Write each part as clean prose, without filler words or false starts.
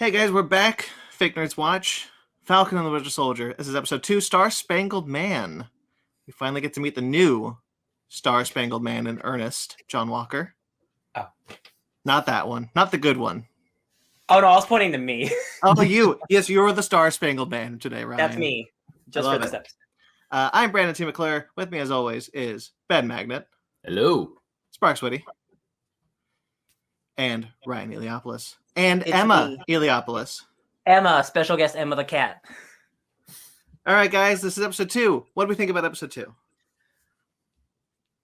Hey guys, we're back. Fake Nerds Watch. Falcon and the Winter Soldier. This is episode 2, Star-Spangled Man. We finally get to meet the new Star-Spangled Man in earnest, John Walker. Oh. Not that one. Not the good one. Oh, no, I was pointing to me. Oh, you. Yes, you're the Star-Spangled Man today, Ryan. That's me. Just for this episode. I'm Brandon T. McClure. With me, as always, is Ben Magnet. Hello. Sparks Witty. And Ryan Eliopoulos. And It's Emma me. Eliopoulos. Emma, special guest Emma the cat. All right, guys, this is episode 2. What do we think about episode 2?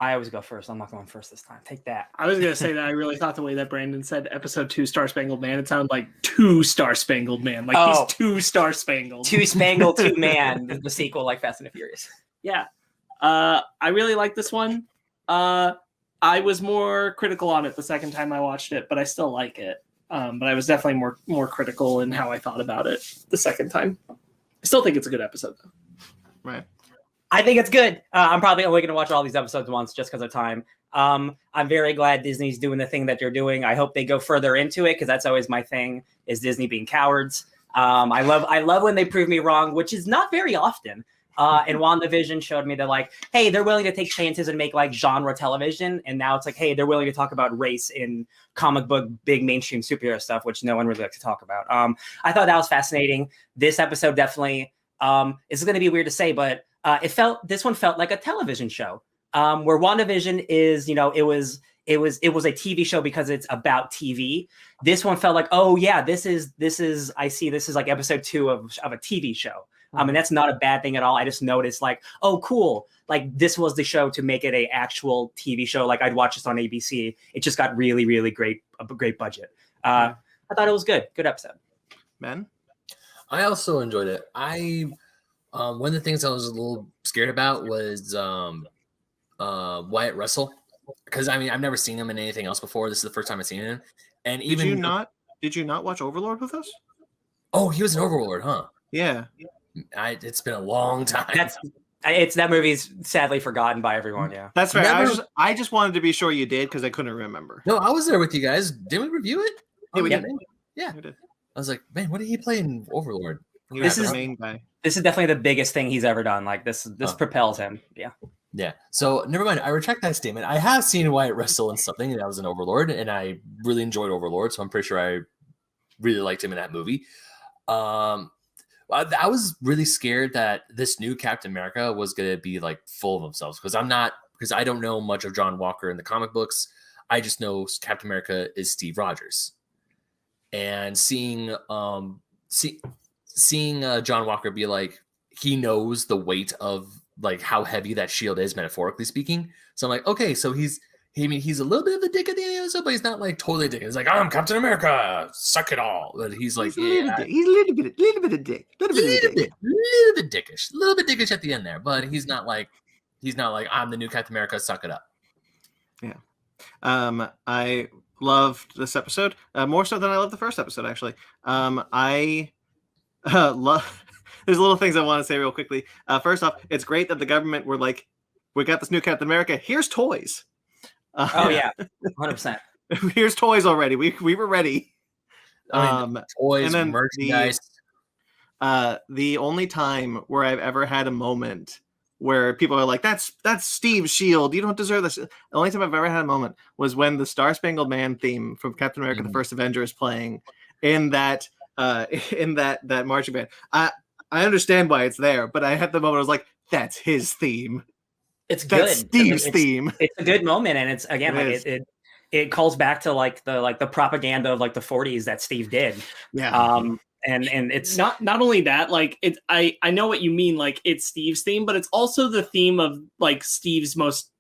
I always go first. I'm not going first this time. Take that. I was going to say that I really thought the way that Brandon said episode 2 Star-Spangled Man, it sounded like 2 Star-Spangled Man. Like he's 2 Star-Spangled. 2 Spangled, 2 Man, the sequel like Fast and the Furious. Yeah. I really like this one. I was more critical on it the second time I watched it, but I still like it. But I was definitely more critical in how I thought about it the second time. I still think it's a good episode, though. Right. I think it's good. I'm probably only going to watch all these episodes once just because of time. I'm very glad Disney's doing the thing that they're doing. I hope they go further into it because that's always my thing, is Disney being cowards. I love when they prove me wrong, which is not very often. And WandaVision showed me that, like, hey, they're willing to take chances and make like genre television. And now it's like, hey, they're willing to talk about race in comic book, big mainstream superhero stuff, which no one really likes to talk about. I thought that was fascinating. This episode definitely, it's going to be weird to say, but this one felt like a television show, where WandaVision is, it was a TV show because it's about TV. This one felt like, oh yeah, this is like episode 2 of a TV show. And that's not a bad thing at all. I just noticed like, oh, cool. Like this was the show to make it a actual TV show. Like I'd watch this on ABC. It just got really, really great budget. I thought it was good. Good episode. Ben? I also enjoyed it. One of the things I was a little scared about was Wyatt Russell. Because I mean, I've never seen him in anything else before. This is the first time I've seen him. And even did you not watch Overlord with us? Oh, he was an Overlord, huh? Yeah. It's been a long time. That movie's sadly forgotten by everyone. Yeah, that's fair. I just wanted to be sure you did because I couldn't remember. No, I was there with you guys. Didn't we review it? Yeah, we did. Yeah, we did. I was like, man, what did he play in Overlord? This is the main guy. This is definitely the biggest thing he's ever done. Like this propels him. Yeah. Yeah. So never mind. I retract that statement. I have seen Wyatt Russell in something that was an Overlord, and I really enjoyed Overlord. So I'm pretty sure I really liked him in that movie. I was really scared that this new Captain America was going to be like full of themselves because I don't know much of John Walker in the comic books. I just know Captain America is Steve Rogers, and seeing John Walker be like, he knows the weight of like how heavy that shield is, metaphorically speaking. So I'm like, okay, so he's a little bit of a dick at the end of the episode, but he's not like totally a dick. He's like, I'm Captain America, suck it all. But he's like, he's a little bit of dick, little bit dickish at the end there. But he's not like I'm the new Captain America, suck it up. Yeah. I loved this episode more so than I loved the first episode. Actually, I love. There's little things I want to say real quickly. First off, it's great that the government were like, we got this new Captain America. Here's toys. Oh yeah, 100%. Here's toys already. We were ready. Toys, and then merchandise. The only time where I've ever had a moment where people are like, "That's Steve's shield. You don't deserve this." The only time I've ever had a moment was when the Star-Spangled Man theme from Captain America: The First Avenger is playing in that marching band. I understand why it's there, but I had the moment I was like, "That's his theme." It's good. That's Steve's theme. It's a good moment, and it's again it calls back to like the propaganda of like the 40s that Steve did. Yeah. And it's not only that, like it's I know what you mean, like it's Steve's theme, but it's also the theme of like Steve's most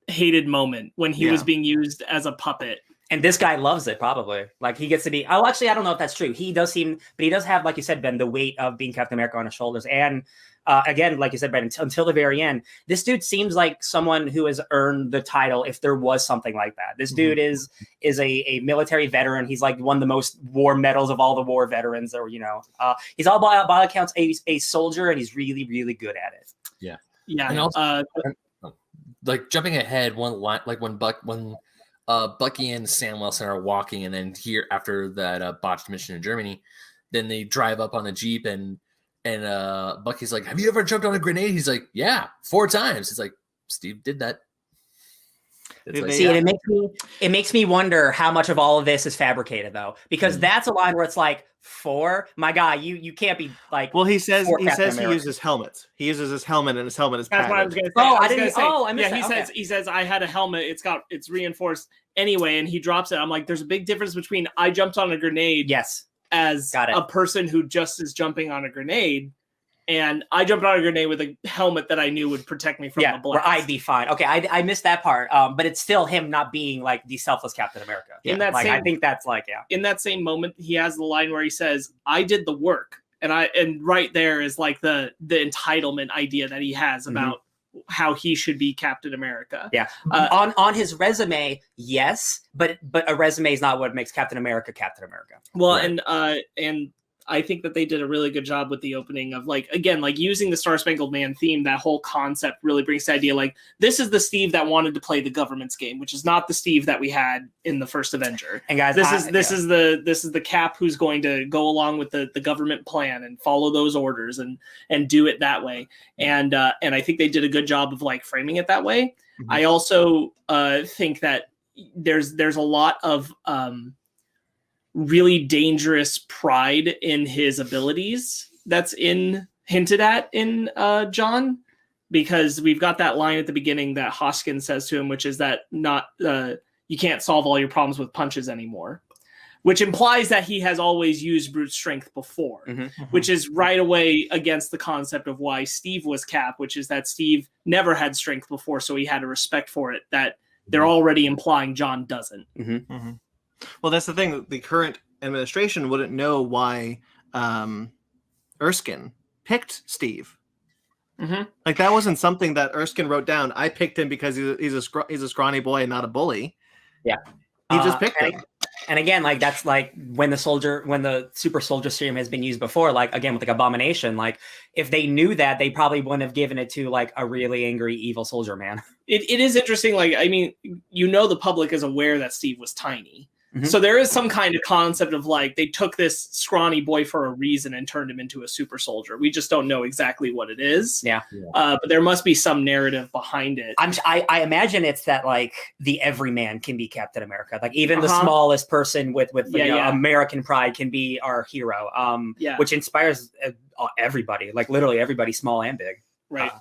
hated moment when he was being used as a puppet. And this guy loves it, probably. Like he gets to be. Oh, actually, I don't know if that's true. He does have, like you said, Ben, the weight of being Captain America on his shoulders. And again, like you said, Ben, until the very end, this dude seems like someone who has earned the title. If there was something like that, this dude is a military veteran. He's like won the most war medals of all the war veterans. Or he's all by accounts a soldier, and he's really, really good at it. Yeah, yeah. And also, like jumping ahead, one line, like when Bucky and Sam Wilson are walking, and then here after that botched mission in Germany, then they drive up on the Jeep, and Bucky's like, "Have you ever jumped on a grenade?" He's like, "Yeah, 4 times." It's like, Steve did that. It's like, See, and it makes me wonder how much of all of this is fabricated, though, because that's a line where it's like, 4, my guy, you can't be like. Well, he says America. he uses helmets. He uses his helmet, and his helmet is That's padded. what I was going to say. Oh, I didn't. gonna say, Oh, I missed yeah, that. he says I had a helmet. It's reinforced anyway, and he drops it. I'm like, there's a big difference between I jumped on a grenade, Yes, as a person who just is jumping on a grenade, and I jumped on a grenade with a helmet that I knew would protect me from the blast. where I'd be fine. Okay, I missed that part. But it's still him not being like the selfless Captain America. In that like, same, I think that's like, in that same moment, he has the line where he says, "I did the work," and right there is like the entitlement idea that he has about how he should be Captain America. Yeah. On his resume, yes, but a resume is not what makes Captain America Captain America. Well, Right. and I think that they did a really good job with the opening of like using the Star-Spangled Man theme. That whole concept really brings the idea like this is the Steve that wanted to play the government's game, which is not the Steve that we had in the first Avenger. And guys, this is the Cap who's going to go along with the government plan and follow those orders and do it that way. And I think they did a good job of like framing it that way. Mm-hmm. I also think that there's a lot of really dangerous pride in his abilities that's hinted at in John, because we've got that line at the beginning that Hoskins says to him, which is that you can't solve all your problems with punches anymore, which implies that he has always used brute strength before, which is right away against the concept of why Steve was Cap, which is that Steve never had strength before, so he had a respect for it that they're already implying John doesn't. Well, that's the thing. The current administration wouldn't know why Erskine picked Steve. Like that wasn't something that Erskine wrote down. I picked him because he's a scrawny boy and not a bully. Yeah, he just picked him. And again, like that's like when the super soldier serum has been used before, like again with like Abomination, like if they knew that, they probably wouldn't have given it to like a really angry evil soldier man. It is interesting. Like, I mean, the public is aware that Steve was tiny. So there is some kind of concept of like they took this scrawny boy for a reason and turned him into a super soldier. We just don't know exactly what it is. Yeah. But there must be some narrative behind it. I imagine it's that like the everyman can be Captain America. Like even the smallest person with American pride can be our hero. Which inspires everybody, like literally everybody, small and big. Right.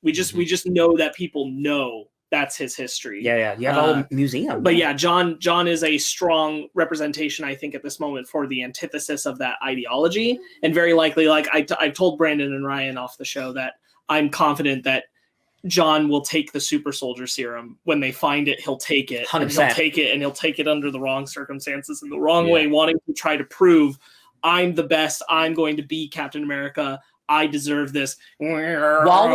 We just know that people know that's his history. Yeah. You have a whole museum. But yeah, John is a strong representation, I think, at this moment for the antithesis of that ideology. And very likely, like I've told Brandon and Ryan off the show that I'm confident that John will take the super soldier serum. When they find it, he'll take it. 100%. And he'll take it under the wrong circumstances in the wrong way, wanting to try to prove I'm the best. I'm going to be Captain America. I deserve this. While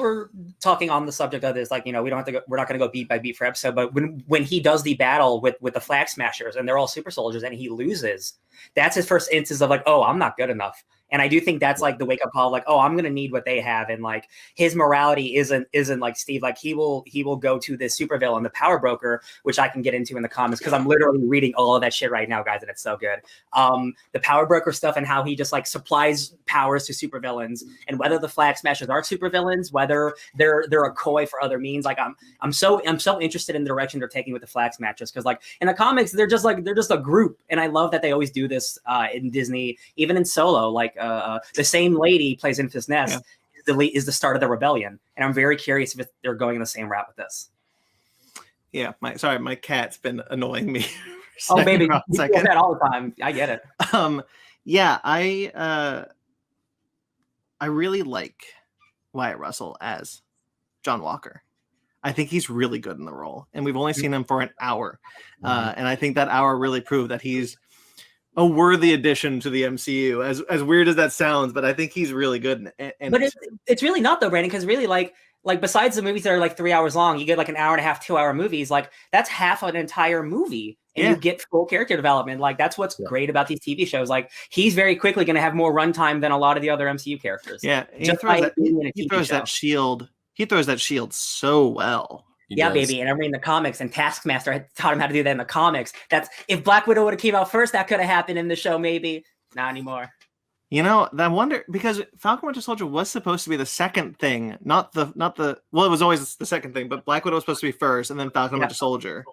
we're talking on the subject of this, like, we're not going to go beat by beat for episode, but when he does the battle with the Flag Smashers and they're all super soldiers and he loses, that's his first instance of like, oh, I'm not good enough. And I do think that's like the wake up call, like, oh, I'm going to need what they have. And like his morality isn't like Steve, like he will go to this supervillain, the Power Broker, which I can get into in the comments because I'm literally reading all of that shit right now, guys. And it's so good. The Power Broker stuff and how he just like supplies powers to supervillains, and whether the Flag Smashers are supervillains, whether they're a coy for other means. Like I'm so interested in the direction they're taking with the Flag Smashers. Cause like in the comics, they're just a group. And I love that they always do this in Disney, even in Solo, like, the same lady plays Infant's Nest is the start of the rebellion, and I'm very curious if they're going the same route with this. Yeah, my cat's been annoying me. Oh, baby, you do that all the time. I get it. I really like Wyatt Russell as John Walker. I think he's really good in the role, and we've only seen him for an hour, and I think that hour really proved that he's a worthy addition to the MCU, as weird as that sounds, but I think he's really good. But it's really not though, Brandon, because really like besides the movies that are like 3 hours long, you get like an hour and a half, 2 hour movies. Like that's half an entire movie, and you get full character development. Like that's what's great about these TV shows. Like he's very quickly going to have more runtime than a lot of the other MCU characters. Yeah, he throws that shield. He throws that shield so well. Yeah, does. baby. And I'm reading the comics, and Taskmaster had taught him how to do that in the comics. That's if Black Widow would have came out first, that could have happened in the show, maybe. Not anymore. You know, I wonder because Falcon Winter Soldier was supposed to be the second thing, not the well, it was always the second thing, but Black Widow was supposed to be first, and then Falcon Winter Soldier.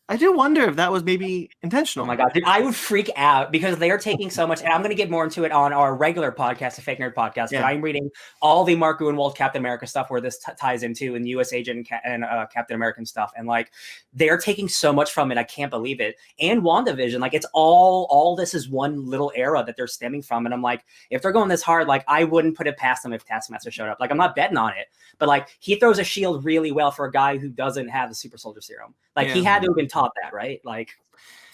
I do wonder if that was maybe intentional. Oh my god, dude, I would freak out because they are taking so much, and I'm going to get more into it on our regular podcast, the Fake Nerd Podcast. But I'm reading all the Marc Gruenwald Captain America stuff where this ties into, and U.S. Agent and Captain American stuff, and like they're taking so much from it, I can't believe it. And WandaVision, like it's all this is one little era that they're stemming from, and I'm like, if they're going this hard, like I wouldn't put it past them if Taskmaster showed up. Like I'm not betting on it, but like he throws a shield really well for a guy who doesn't have the super soldier serum. Like he had to have been taught that, right? Like,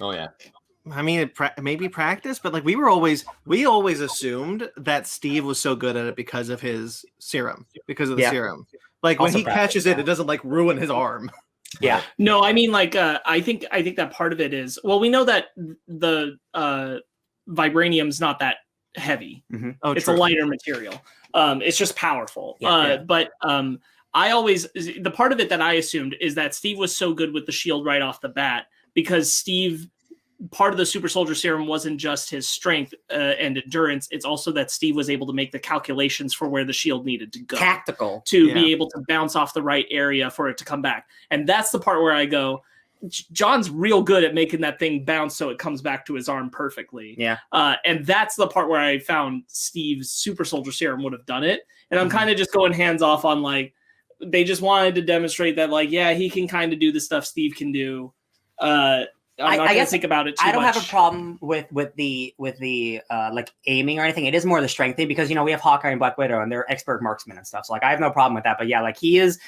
oh yeah. I mean, maybe practice, but like we always assumed that Steve was so good at it because of his serum, because of the serum. Like when he catches it, it doesn't like ruin his arm. Yeah. No, I mean, like I think that part of it is, well, we know that the vibranium's not that heavy. Mm-hmm. Oh, it's true. a lighter material. It's just powerful. But I always, the part of it that I assumed is that Steve was so good with the shield right off the bat because Steve, part of the super soldier serum wasn't just his strength and endurance. It's also that Steve was able to make the calculations for where the shield needed to go. Tactical. To be able to bounce off the right area for it to come back. And that's the part where I go, John's real good at making that thing bounce so it comes back to his arm perfectly. Yeah. And that's the part where I found Steve's super soldier serum would have done it. And I'm kind of just going hands off on like, they just wanted to demonstrate that like, yeah, he can kind of do the stuff Steve can do. I'm not going to think about it too much. I don't have a problem with the like aiming or anything. It is more the strength thing because, you know, we have Hawkeye and Black Widow and they're expert marksmen and stuff. So like, I have no problem with that. But yeah, like he is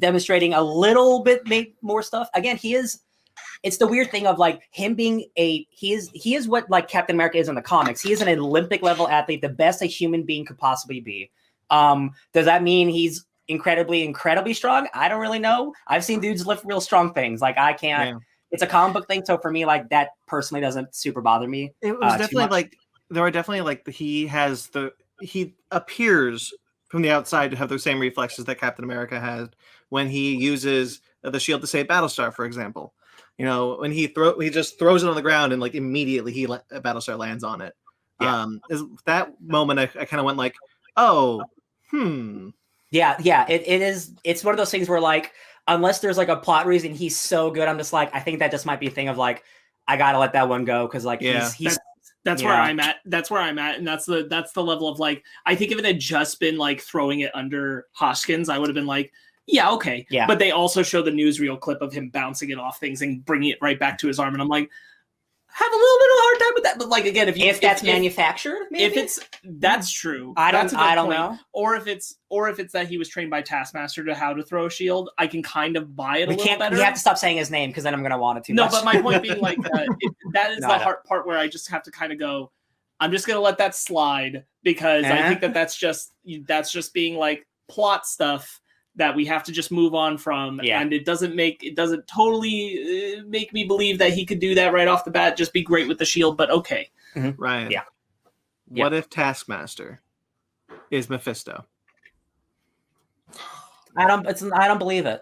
demonstrating a little bit more stuff. Again, it's the weird thing of like him being he is what like Captain America is in the comics. He is an Olympic level athlete, the best a human being could possibly be. Does that mean he's incredibly strong? I don't really know. I've seen dudes lift real strong things. Like I can't. Yeah. It's a comic book thing, so for me, like that personally doesn't super bother me. It was definitely like there are definitely like he appears from the outside to have the same reflexes that Captain America had when he uses the shield to save Battlestar, for example. You know, when he just throws it on the ground and like immediately Battlestar lands on it. Yeah. Is that moment I kind of went like, oh, Yeah, it is. It's one of those things where like, unless there's like a plot reason he's so good, I'm just like, I think that just might be a thing of like, I gotta let that one go because like he's that's where I'm at. That's where I'm at, and that's the level of like, I think if it had just been like throwing it under Hoskins, I would have been like, yeah, okay. Yeah. But they also show the newsreel clip of him bouncing it off things and bringing it right back to his arm, and I'm like, have a little bit of a hard time with that. But like again, if that's manufactured, maybe? That's true. I don't know. Or if it's that he was trained by Taskmaster to how to throw a shield, I can kind of buy it a little better. We have to stop saying his name because then I'm going to want it too much. No, but my point being like that is the hard part where I just have to kind of go, I'm just going to let that slide because I think that's just being like plot stuff that we have to just move on from, and it doesn't totally make me believe that he could do that right off the bat. Just be great with the shield, but okay, Ryan. Yeah. What if Taskmaster is Mephisto? I don't believe it,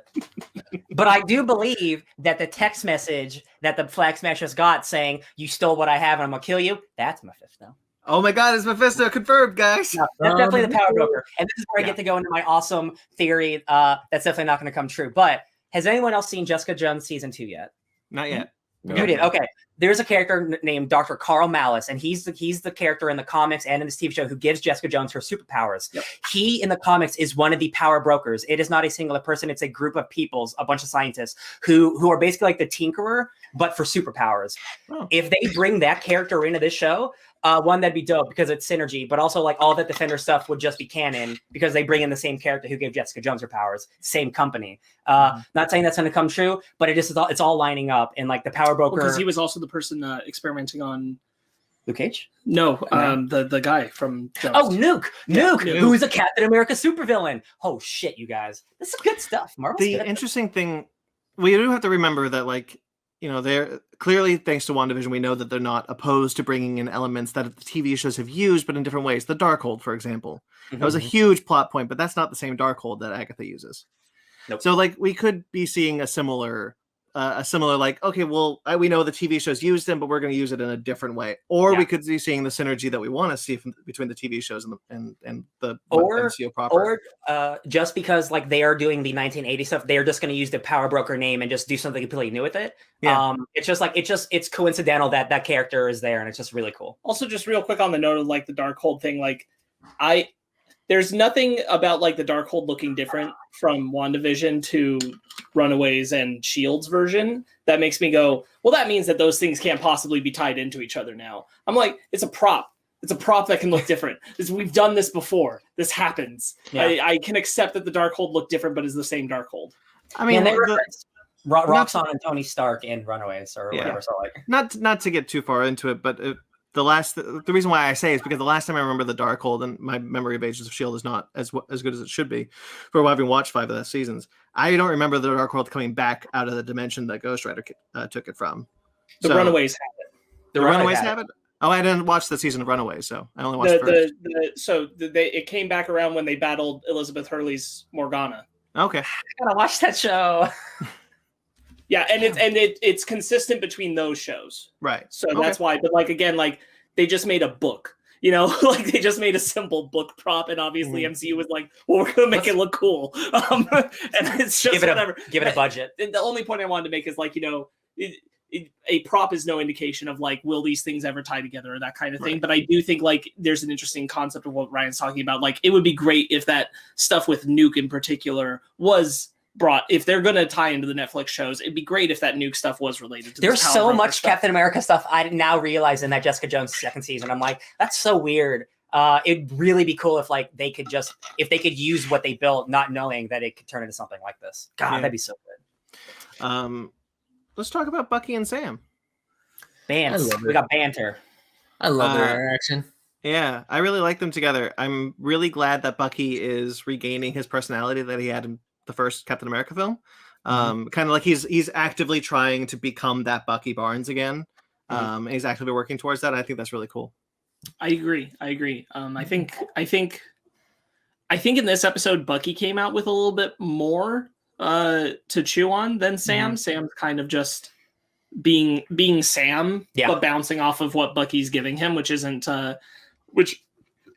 but I do believe that the text message that the Flag Smashers got saying "You stole what I have and I'm gonna kill you." That's Mephisto. Oh my God, it's Mephisto confirmed, guys. No, that's definitely the power broker. And this is where I get to go into my awesome theory. That's definitely not going to come true. But has anyone else seen Jessica Jones season 2 yet? Not yet. You did. Okay. There's a character named Dr. Carl Malice, and he's the character in the comics and in this TV show who gives Jessica Jones her superpowers. Yep. He, in the comics, is one of the power brokers. It is not a singular person. It's a group of peoples, a bunch of scientists who are basically like the Tinkerer, but for superpowers. Oh. If they bring that character into this show, one, that'd be dope because it's synergy, but also like all that Defender stuff would just be canon because they bring in the same character who gave Jessica Jones her powers, same company. Not saying that's going to come true, but it's all lining up. And like the power broker, because he was also the person experimenting on Luke Cage. No, the guy from Jones. Oh, Nuke, who is a Captain America supervillain. Oh shit, you guys, this is good stuff. Marvel's the interesting thing, we do have to remember that like, you know, they're clearly, thanks to WandaVision, we know that they're not opposed to bringing in elements that the TV shows have used, but in different ways. The Darkhold, for example, that was a huge plot point, but that's not the same Darkhold that Agatha uses. Nope. So like we could be seeing a similar like, okay, well, we know the TV shows used him, but we're going to use it in a different way. Or we could be seeing the synergy that we want to see between the TV shows and the MCU proper. Or just because like they are doing the 1980 stuff, they are just going to use the Power Broker name and just do something completely new with it. Yeah. It's just like it's coincidental that character is there, and it's just really cool. Also, just real quick on the note of like the Darkhold thing, like there's nothing about like the Darkhold looking different from WandaVision to Runaways and Shield's version that makes me go, well, that means that those things can't possibly be tied into each other now. I'm like, it's a prop. It's a prop that can look different. We've done this before. This happens. Yeah. I can accept that the Darkhold look different, but is the same Darkhold. I mean, Roxxon and Tony Stark in Runaways or whatever. So like, not to get too far into it, but the reason why I say is because the last time I remember the Darkhold, and my memory of Agents of S.H.I.E.L.D. is not as good as it should be for having watched 5 of the seasons. I don't remember the Darkhold coming back out of the dimension that Ghost Rider took it from. The Runaways have it. The Runaways have it? Oh, I didn't watch the season of Runaways, so I only watched it came back around when they battled Elizabeth Hurley's Morgana. Okay. I gotta watch that show. Yeah, and it's consistent between those shows. Right. So that's why, but like again, like they just made a book, you know, like they just made a simple book prop, and obviously MCU was like, well, we're gonna make it look cool. And it's just give it a budget. And the only point I wanted to make is like, you know, a prop is no indication of like, will these things ever tie together or that kind of thing. Right. But I do think like there's an interesting concept of what Ryan's talking about. Like it would be great if that stuff with Nuke in particular was brought, if they're going to tie into the Netflix shows, it'd be great if that Nuke stuff was related to there's so much stuff. Captain America stuff I now realize in that Jessica Jones second season. I'm like, that's so weird. It'd really be cool if like they could use what they built, not knowing that it could turn into something like this. God, that'd be so good. Let's talk about Bucky and Sam. We got banter. I love their interaction. Yeah, I really like them together. I'm really glad that Bucky is regaining his personality that he had in the first Captain America film. Kind of like he's actively trying to become that Bucky Barnes again. And he's actively working towards that. I think that's really cool. I agree. I think in this episode, Bucky came out with a little bit more to chew on than Sam. Sam's kind of just being Sam, but bouncing off of what Bucky's giving him, which isn't which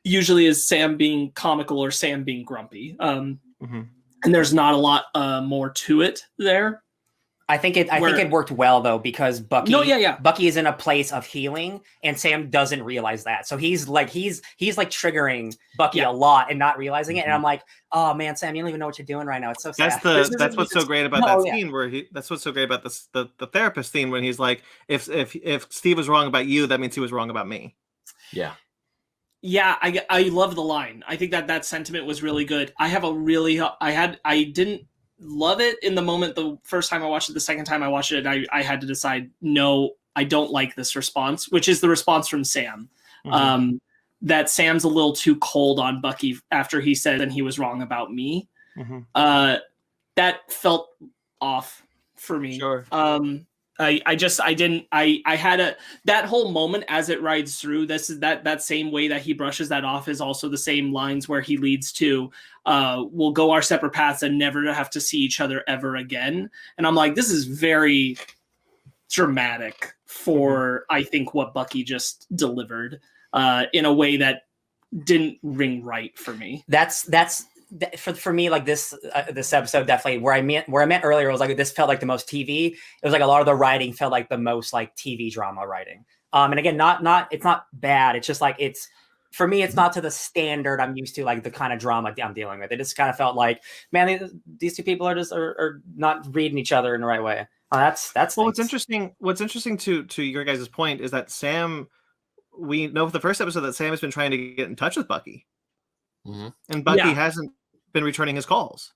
usually is Sam being comical or Sam being grumpy. And there's not a lot more to it there. I think it worked well though, because Bucky is in a place of healing and Sam doesn't realize that. So he's like triggering Bucky a lot and not realizing it. And I'm like, oh man, Sam, you don't even know what you're doing right now. It's so sad. That's what's so great about that scene where that's what's so great about this the therapist scene when he's like, if Steve was wrong about you, that means he was wrong about me. Yeah. Yeah, I love the line. I think that sentiment was really good. I didn't love it in the moment the first time I watched it. The second time I watched it, I had to decide, no, I don't like this response, which is the response from Sam. That Sam's a little too cold on Bucky after he said and he was wrong about me. That felt off for me. Sure. I had that whole moment as it rides through. This is that same way that he brushes that off is also the same lines where he leads to we'll go our separate paths and never have to see each other ever again. And I'm like, this is very dramatic for I think what Bucky just delivered in a way that didn't ring right for me. That's for me, like this episode definitely where I meant earlier was like this felt like the most TV. It was like a lot of the writing felt like the most like TV drama writing. And again, not it's not bad. It's just like for me, it's not to the standard I'm used to, like the kind of drama I'm dealing with. It just kind of felt like, man, these two people are not reading each other in the right way. That's well. What's interesting to your guys' point is that Sam. We know for the first episode that Sam has been trying to get in touch with Bucky, and Bucky hasn't been returning his calls.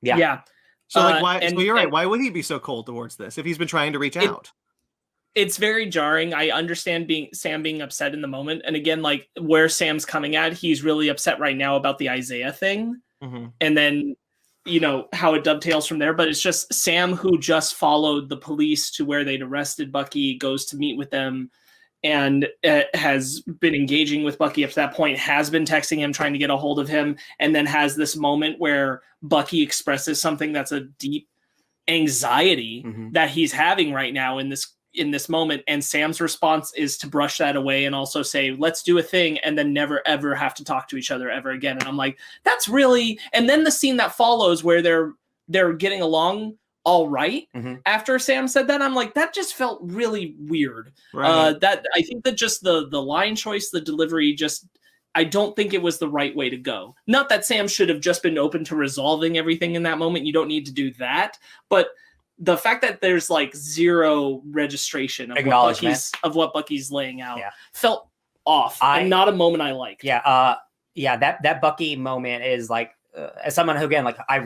Yeah. So like, why? So you're right. Why would he be so cold towards this if he's been trying to reach out? It's very jarring. I understand Sam being upset in the moment, and again, like where Sam's coming at, he's really upset right now about the Isaiah thing, and then you know how it dovetails from there. But it's just Sam who just followed the police to where they'd arrested Bucky, goes to meet with them, and has been engaging with Bucky up to that point, has been texting him, trying to get a hold of him, and then has this moment where Bucky expresses something that's a deep anxiety that he's having right now in this moment, and Sam's response is to brush that away and also say, let's do a thing, and then never ever have to talk to each other ever again. And I'm like, that's really. And then the scene that follows where they're getting along all right after Sam said that, I'm like, that just felt really weird. That I think that just the line choice, the delivery, just I don't think it was the right way to go. Not that Sam should have just been open to resolving everything in that moment. You don't need to do that, but the fact that there's like zero registration of what Bucky's laying out felt off, and not a moment I liked. That Bucky moment is like, as someone who, again, like I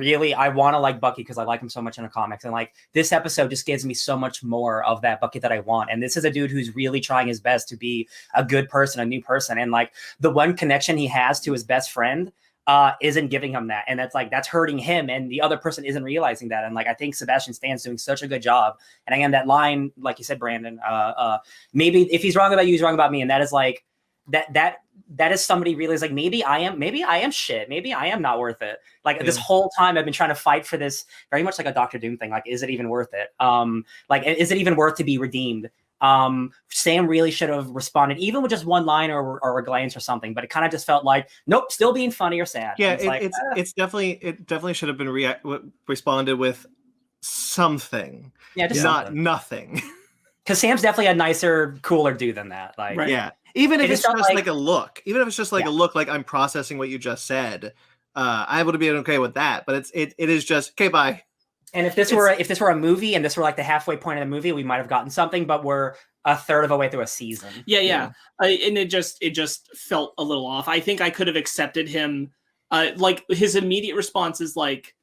want to like Bucky because I like him so much in the comics, and like this episode just gives me so much more of that Bucky that I want. And this is a dude who's really trying his best to be a good person, a new person, and like the one connection he has to his best friend isn't giving him that, and that's hurting him, and the other person isn't realizing that. And like I think Sebastian Stan's doing such a good job. And again, that line, like you said, Brandon, maybe if he's wrong about you, he's wrong about me, and that is like that is somebody really is like, maybe I am shit. Maybe I am not worth it. Like this whole time I've been trying to fight for this, very much like a Dr. Doom thing. Like, is it even worth it? Like, is it even worth to be redeemed? Sam really should have responded, even with just one line or a glance or something, but it kind of just felt like, nope, still being funny or sad. Yeah, it definitely should have been responded with something. Yeah, just not nothing. Because Sam's definitely a nicer, cooler dude than that. Like, yeah. Even if it's just like a look, a look, like I'm processing what you just said, I would have been okay with that. But it is just, okay, bye. And if this were a movie and this were like the halfway point of the movie, we might have gotten something. But we're a third of a way through a season. Yeah. And it just felt a little off. I think I could have accepted him. Like his immediate response is like,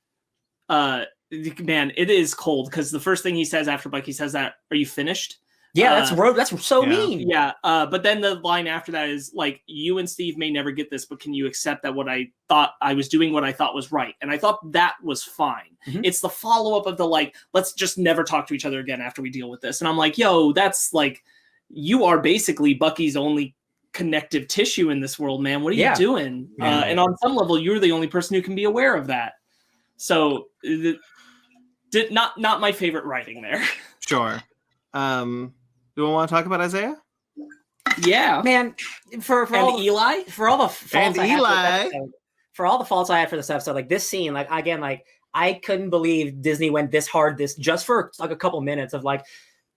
"Man, it is cold." Because the first thing he says after Bucky says that, "Are you finished?" Yeah, that's so mean. Yeah, but then the line after that is like, "You and Steve may never get this, but can you accept that what I thought I was doing, what I thought was right?" And I thought that was fine. It's the follow-up of the like, let's just never talk to each other again after we deal with this. And I'm like, yo, that's like, you are basically Bucky's only connective tissue in this world, man. What are you doing? And on some level, you're the only person who can be aware of that. So, not my favorite writing there. Sure. Do we want to talk about Isaiah? Yeah, man. For all the faults I had for this episode, like this scene, like again, like I couldn't believe Disney went this hard just for like a couple minutes of like,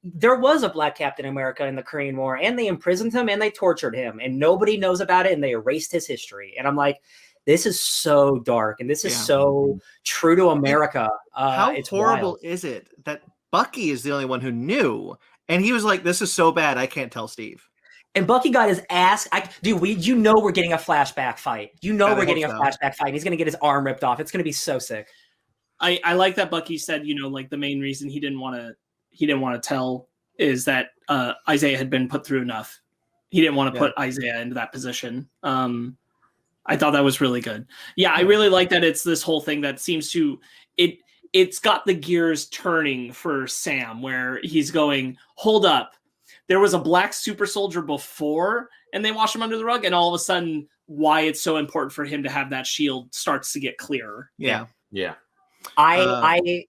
there was a Black Captain America in the Korean War, and they imprisoned him and they tortured him, and nobody knows about it, and they erased his history. And I'm like, this is so dark, and this is so true to America. How it's horrible wild. is it that Bucky is the only one who knew? And he was like, "This is so bad, I can't tell Steve." And Bucky got his ass. We're getting a flashback fight. We're getting a flashback fight. He's gonna get his arm ripped off. It's gonna be so sick. I like that Bucky said, like the main reason he didn't want to tell is that Isaiah had been put through enough. He didn't want to put Isaiah into that position. I thought that was really good. Yeah, I really like that. It's this whole thing that seems to It's got the gears turning for Sam, where he's going, hold up, there was a black super soldier before, and they washed him under the rug, and all of a sudden, why it's so important for him to have that shield starts to get clearer. Yeah. It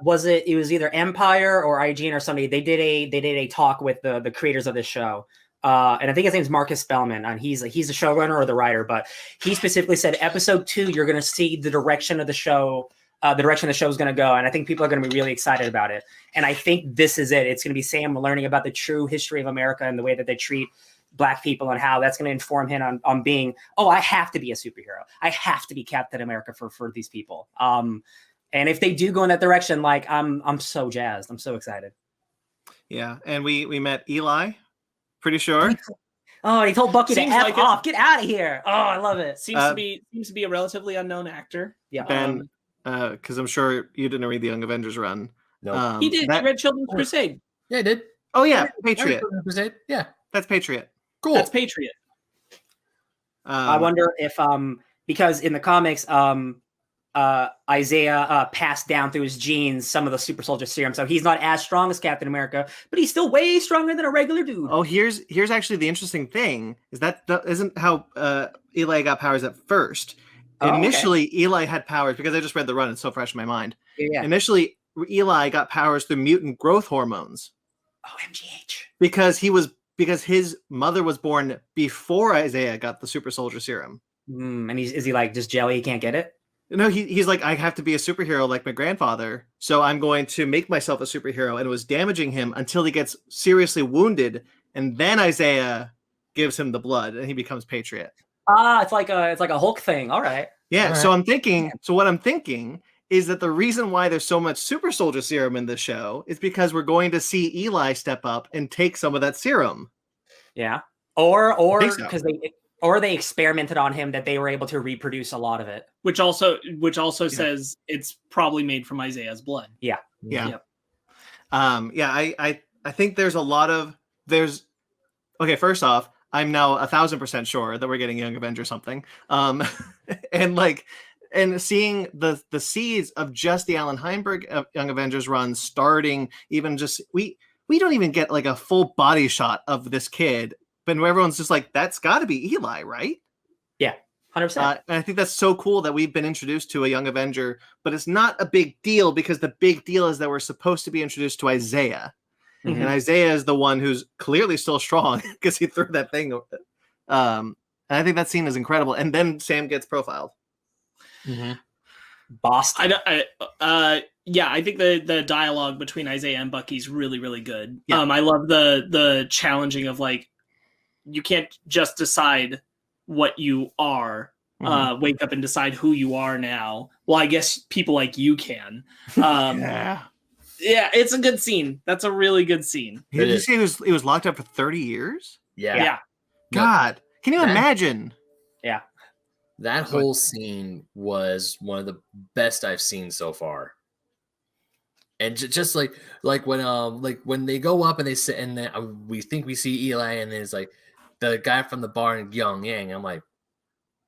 was either Empire or IGN or somebody. They did a talk with the creators of this show. And I think his name's Marcus Spellman, and he's the showrunner or the writer, but he specifically said episode 2, you're going to see the direction of the show. The direction the show is going to go. And I think people are going to be really excited about it. And I think this is it. It's going to be Sam learning about the true history of America and the way that they treat Black people, and how that's going to inform him on being, I have to be a superhero. I have to be Captain America for these people. And if they do go in that direction, like I'm so jazzed. I'm so excited. Yeah. And we met Eli, pretty sure. And he told Bucky to F off. Get out of here. Oh, I love it. Seems to be a relatively unknown actor. Yeah. Ben, because I'm sure you didn't read the Young Avengers run. No, he did. He read Children's Crusade. Yeah, he did. Oh yeah, Patriot. Crusade. Yeah, that's Patriot. Cool. That's Patriot. I wonder if because in the comics, Isaiah passed down through his genes some of the super soldier serum, so he's not as strong as Captain America, but he's still way stronger than a regular dude. Oh, here's actually the interesting thing is that isn't how Eli got powers at first. Initially, Eli had powers because I just read the run; it's so fresh in my mind. Yeah. Initially, Eli got powers through mutant growth hormones. Oh, MGH. Because his mother was born before Isaiah got the super soldier serum. And is he like just jelly? He can't get it. No, he's like, I have to be a superhero like my grandfather, so I'm going to make myself a superhero, and it was damaging him until he gets seriously wounded, and then Isaiah gives him the blood, and he becomes Patriot. It's like a Hulk thing. All right. Yeah. All right. So what I'm thinking is that the reason why there's so much super soldier serum in the show is because we're going to see Eli step up and take some of that serum. Yeah. Or so. because they experimented on him that they were able to reproduce a lot of it. Which also says it's probably made from Isaiah's blood. Yeah. Yep. I think there's a lot of okay, first off, I'm now 1,000% sure that we're getting Young Avengers something. And seeing the seeds of just the Alan Heinberg Young Avengers run starting, even just we don't even get like a full body shot of this kid, but everyone's just like, that's got to be Eli, right? Yeah, 100%. And I think that's so cool that we've been introduced to a Young Avenger, but it's not a big deal because the big deal is that we're supposed to be introduced to Isaiah. Mm-hmm. And Isaiah is the one who's clearly still strong because he threw that thing. And I think that scene is incredible. And then Sam gets profiled. Mm-hmm. Boston. I think the dialogue between Isaiah and Bucky's really, really good. Yeah. I love the challenging of like, you can't just decide what you are. Wake up and decide who you are now. Well, I guess people like you can. Yeah, it's a good scene. That's a really good scene. Did you say he was locked up for 30 years? Yeah. God, can you imagine? Yeah. That whole scene was one of the best I've seen so far. And just like when they go up and they sit and then we think we see Eli and then it's like the guy from the bar in Pyongyang. I'm like,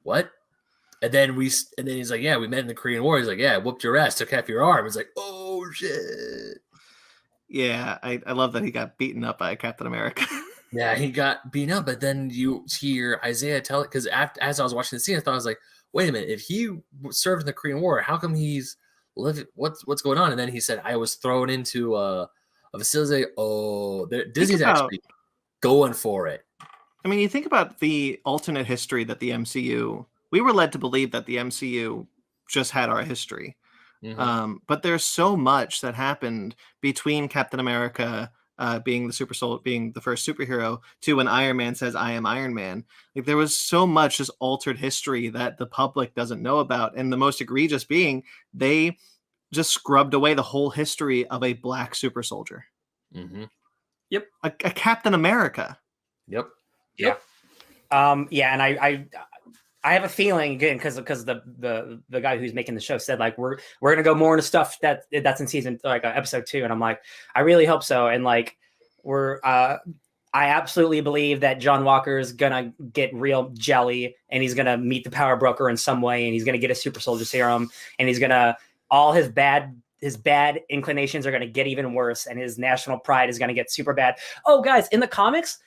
what? And then he's like, yeah, we met in the Korean War. He's like, yeah, I whooped your ass, took half your arm. It's like, oh shit. Yeah, I love that he got beaten up by Captain America. Yeah, he got beaten up, but then you hear Isaiah tell it because as I was watching the scene, I was like, wait a minute, if he served in the Korean War, how come he's living? What's going on? And then he said, I was thrown into a facility. Oh, Disney's actually going for it. I mean, you think about the alternate history that the MCU. We were led to believe that the MCU just had our history. Mm-hmm. But there's so much that happened between Captain America being the first superhero to when Iron Man says, I am Iron Man. Like there was so much just altered history that the public doesn't know about. And the most egregious being they just scrubbed away the whole history of a black super soldier. Mm-hmm. Yep. A Captain America. Yep. Yeah. And I have a feeling again because the guy who's making the show said like we're gonna go more into stuff that's in season like episode 2, and I'm like I really hope so, and like I absolutely believe that John Walker's gonna get real jelly and he's gonna meet the power broker in some way and he's gonna get a super soldier serum and he's gonna all his bad inclinations are gonna get even worse and his national pride is gonna get super bad. Oh guys, in the comics.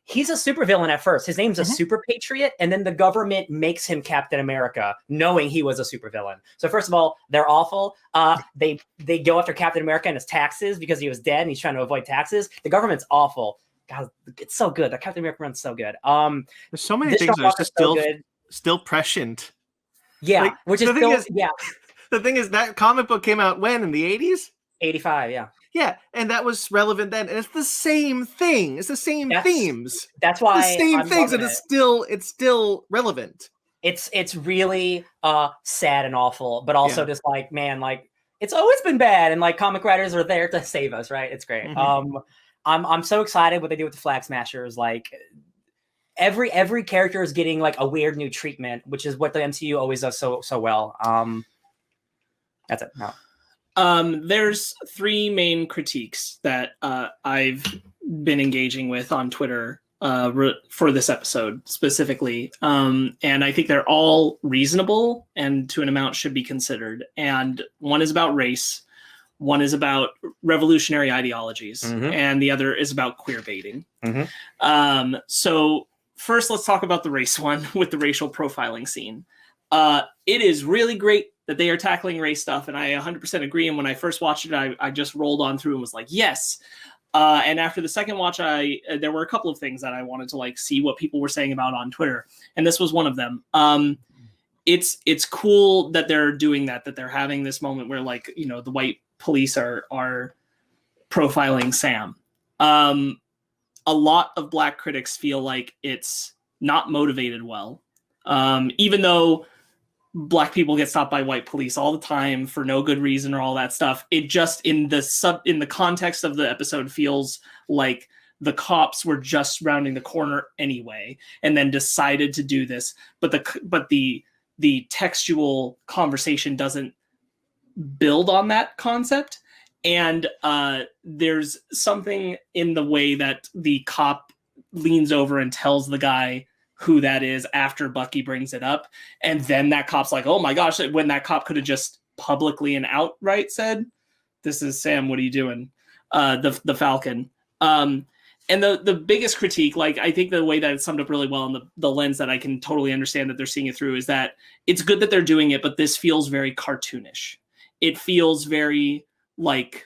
He's a supervillain at first. His name's a super patriot, and then the government makes him Captain America, knowing he was a supervillain. So first of all, they're awful. They go after Captain America and his taxes because he was dead and he's trying to avoid taxes. The government's awful. God, it's so good. The Captain America run's so good. There's so many things that are still prescient. Yeah, like, which is still yeah. The thing is that comic book came out when in the 80s? 85, yeah. Yeah, and that was relevant then, and it's the same thing. It's the same themes. That's why the same things, and it's still relevant. It's really sad and awful, but also just like man, like it's always been bad, and like comic writers are there to save us, right? It's great. Mm-hmm. I'm so excited what they do with the Flag Smashers. Like every character is getting like a weird new treatment, which is what the MCU always does so well. That's it. No. There's 3 main critiques that I've been engaging with on Twitter for this episode specifically. And I think they're all reasonable and to an amount should be considered. And one is about race, one is about revolutionary ideologies, and the other is about queer baiting. So first, let's talk about the race one with the racial profiling scene. It is really great that they are tackling race stuff, and I 100% agree. And when I first watched it, I just rolled on through and was like, yes. And after the second watch, there were a couple of things that I wanted to like see what people were saying about on Twitter, and this was one of them. It's cool that they're doing that they're having this moment where like, you know, the white police are profiling Sam. A lot of Black critics feel like it's not motivated well, even though Black people get stopped by white police all the time for no good reason or all that stuff. It just in the context of the episode feels like the cops were just rounding the corner anyway, and then decided to do this. But the textual conversation doesn't build on that concept. And there's something in the way that the cop leans over and tells the guy who that is after Bucky brings it up. And then that cop's like, oh my gosh, when that cop could have just publicly and outright said, this is Sam, what are you doing? The Falcon. And the biggest critique, like I think the way that it's summed up really well in the lens that I can totally understand that they're seeing it through, is that it's good that they're doing it, but this feels very cartoonish. It feels very like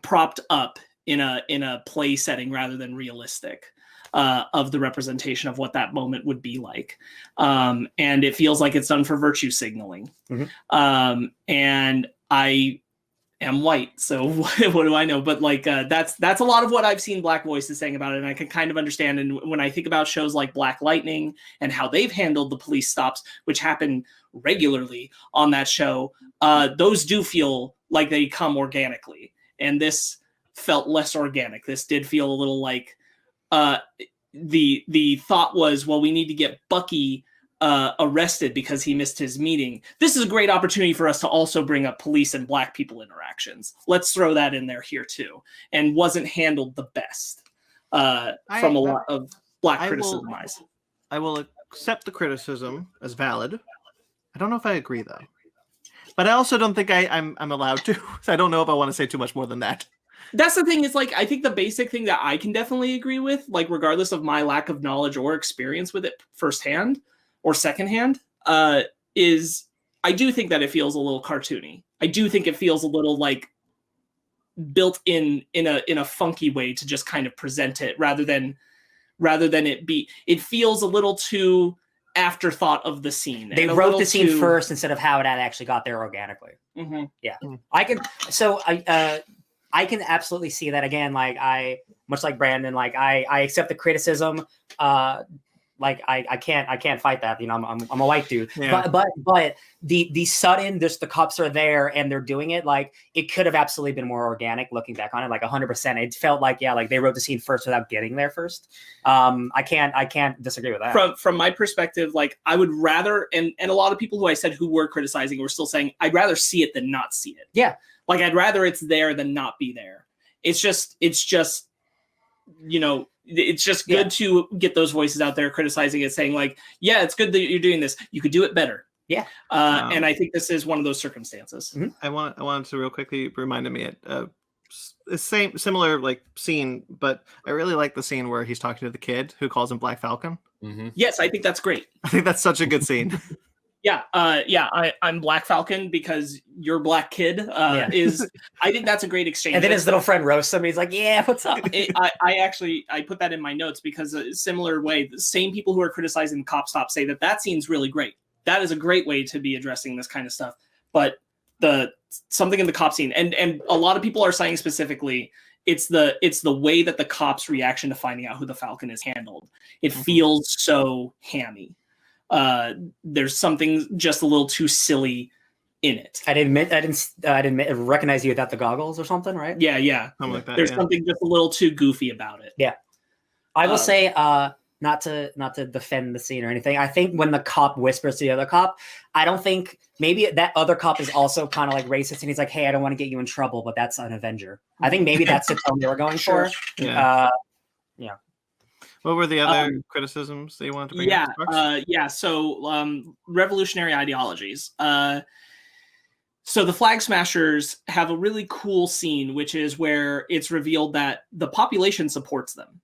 propped up in a play setting rather than realistic. Of the representation of what that moment would be like. And it feels like it's done for virtue signaling. And I am white, so what do I know? But like that's a lot of what I've seen Black voices saying about it, and I can kind of understand. And when I think about shows like Black Lightning and how they've handled the police stops, which happen regularly on that show, those do feel like they come organically. And this felt less organic. This did feel a little like the thought was, well, we need to get Bucky arrested because he missed his meeting. This is a great opportunity for us to also bring up police and Black people interactions. Let's throw that in there here too. And wasn't handled the best from a lot of Black criticism. I will accept the criticism as valid. I don't know if I agree though, but I also don't think I'm allowed to. I don't know if I want to say too much more than that. That's the thing, is like, I think the basic thing that I can definitely agree with, like regardless of my lack of knowledge or experience with it firsthand or secondhand, is I do think that it feels a little cartoony. I do think it feels a little like built in a funky way to just kind of present it rather than it feels a little too afterthought of the scene. They wrote the scene first instead of how it had actually got there organically. Yeah. I can absolutely see that. Again, like much like Brandon, like I accept the criticism. Like I can't fight that. You know, I'm a white dude. Yeah. But the sudden, the cops are there and they're doing it. Like it could have absolutely been more organic. Looking back on it, like 100%, it felt like like they wrote the scene first without getting there first. I can't disagree with that. From my perspective, like I would rather, and a lot of people who I said who were criticizing were still saying I'd rather see it than not see it. Yeah. Like I'd rather it's there than not be there. It's just, you know, it's just good to get those voices out there criticizing it, saying like, yeah, it's good that you're doing this. You could do it better. Yeah. And I think this is one of those circumstances. I wanted to real quickly reminded me similar like scene, but I really like the scene where he's talking to the kid who calls him Black Falcon. Yes, I think that's great. I think that's such a good scene. I'm Black Falcon because your black kid is. I think that's a great exchange. And then his little friend roasts him. He's like, "Yeah, what's up?" I put that in my notes because a similar way, the same people who are criticizing the cop stop say that scene's really great. That is a great way to be addressing this kind of stuff. But something in the cop scene, and a lot of people are saying specifically, it's the way that the cop's reaction to finding out who the Falcon is handled. It feels so hammy. There's something just a little too silly in it. I didn't recognize you without the goggles or something, right? Yeah. Something like that. There's something just a little too goofy about it. Yeah. I will say, not to defend the scene or anything. I think when the cop whispers to the other cop, I don't think maybe that other cop is also kind of like racist and he's like, hey, I don't want to get you in trouble, but that's an Avenger. I think maybe that's the tone they were going for. Yeah. What were the other criticisms that you wanted to bring up? So revolutionary ideologies. So the Flag Smashers have a really cool scene, which is where it's revealed that the population supports them.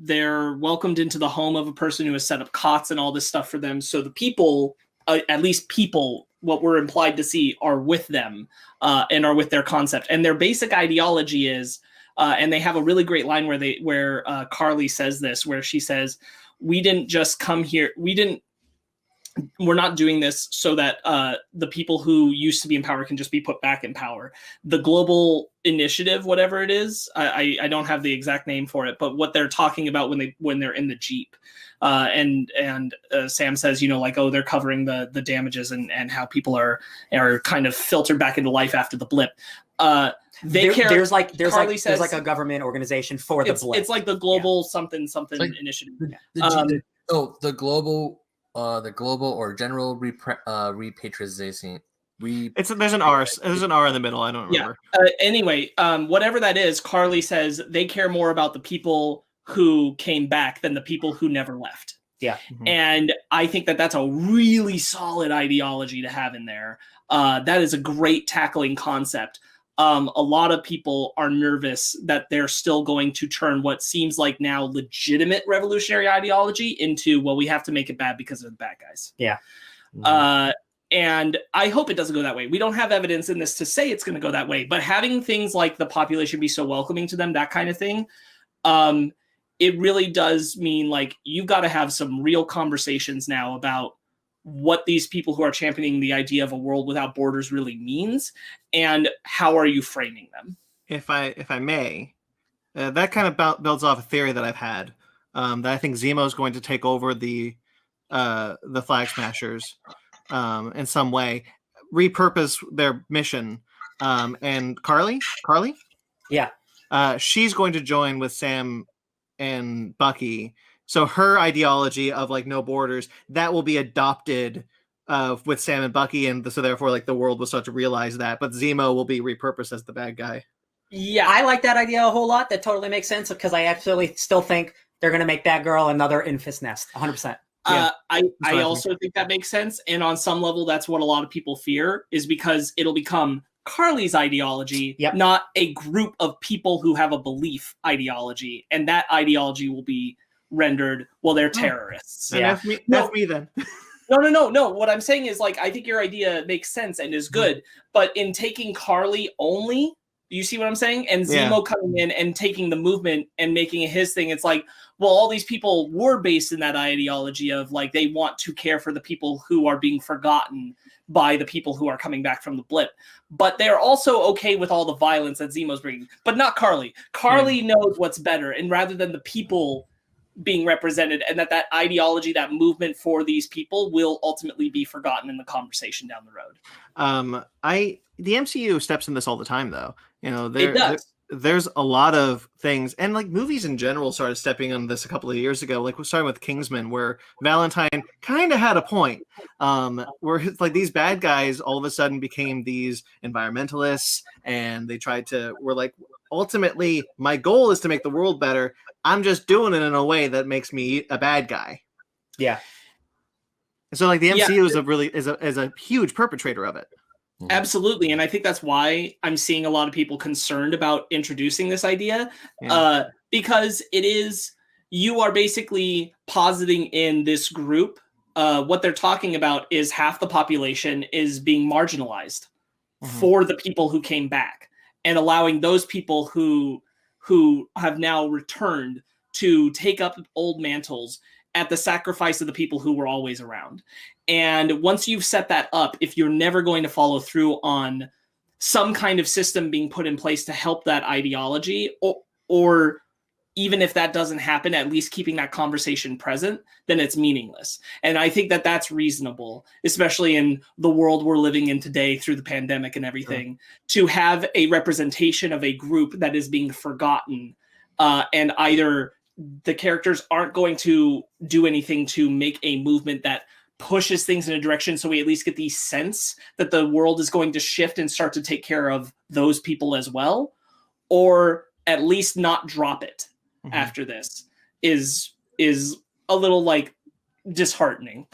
They're welcomed into the home of a person who has set up cots and all this stuff for them. So the people, at least people, what we're implied to see, are with them and are with their concept. And their basic ideology is, and they have a really great line where Carly says this, where she says, "We didn't just come here. We're not doing this so that the people who used to be in power can just be put back in power. The global initiative, whatever it is, I don't have the exact name for it, but what they're talking about when they're in the Jeep, and Sam says, they're covering the damages and how people are kind of filtered back into life after the blip. There's like a government organization for the blip. It's like the global something initiative. The global or general repatriation. There's an R in the middle. I don't remember. Anyway, whatever that is, Carly says they care more about the people who came back than the people who never left. Yeah. Mm-hmm. And I think that that's a really solid ideology to have in there. That is a great tackling concept. A lot of people are nervous that they're still going to turn what seems like now legitimate revolutionary ideology into, well, we have to make it bad because of the bad guys. Yeah. Mm-hmm. And I hope it doesn't go that way. We don't have evidence in this to say it's going to go that way, but having things like the population be so welcoming to them, that kind of thing, it really does mean like you've got to have some real conversations now about what these people who are championing the idea of a world without borders really means, and how are you framing them? If I may, that kind of builds off a theory that I've had, that I think Zemo is going to take over the Flag Smashers in some way, repurpose their mission, and Carly, she's going to join with Sam and Bucky. So her ideology of like no borders, that will be adopted with Sam and Bucky, and so therefore like the world will start to realize that. But Zemo will be repurposed as the bad guy. Yeah, I like that idea a whole lot. That totally makes sense because I actually still think they're going to make Batgirl another Infest Nest, 100%. Yeah, I also think that makes sense, and on some level, that's what a lot of people fear, is because it'll become Carly's ideology, not a group of people who have a belief ideology, and that ideology will be rendered, well, they're terrorists. That's me then. No. What I'm saying is, like, I think your idea makes sense and is good, but in taking Carly only, you see what I'm saying? And Zemo coming in and taking the movement and making it his thing, it's like, well, all these people were based in that ideology of, like, they want to care for the people who are being forgotten by the people who are coming back from the blip. But they're also okay with all the violence that Zemo's bringing, but not Carly. Carly knows what's better, and rather than the people being represented, and that ideology, that movement for these people will ultimately be forgotten in the conversation down the road. The MCU steps in this all the time, though. It does. There's a lot of things, and like movies in general started stepping on this a couple of years ago. Like we're starting with Kingsman, where Valentine kind of had a point, where like these bad guys all of a sudden became these environmentalists, and they were like, ultimately, my goal is to make the world better. I'm just doing it in a way that makes me a bad guy. Yeah. So like the MCU is a huge perpetrator of it. Absolutely. And I think that's why I'm seeing a lot of people concerned about introducing this idea, because you are basically positing in this group. What they're talking about is half the population is being marginalized for the people who came back, and allowing those people who have now returned to take up old mantles at the sacrifice of the people who were always around. And once you've set that up, if you're never going to follow through on some kind of system being put in place to help that ideology, or even if that doesn't happen, at least keeping that conversation present, then it's meaningless. And I think that that's reasonable, especially in the world we're living in today through the pandemic and everything, to have a representation of a group that is being forgotten, and either the characters aren't going to do anything to make a movement that pushes things in a direction, so we at least get the sense that the world is going to shift and start to take care of those people as well, or at least not drop it after this. is a little like disheartening.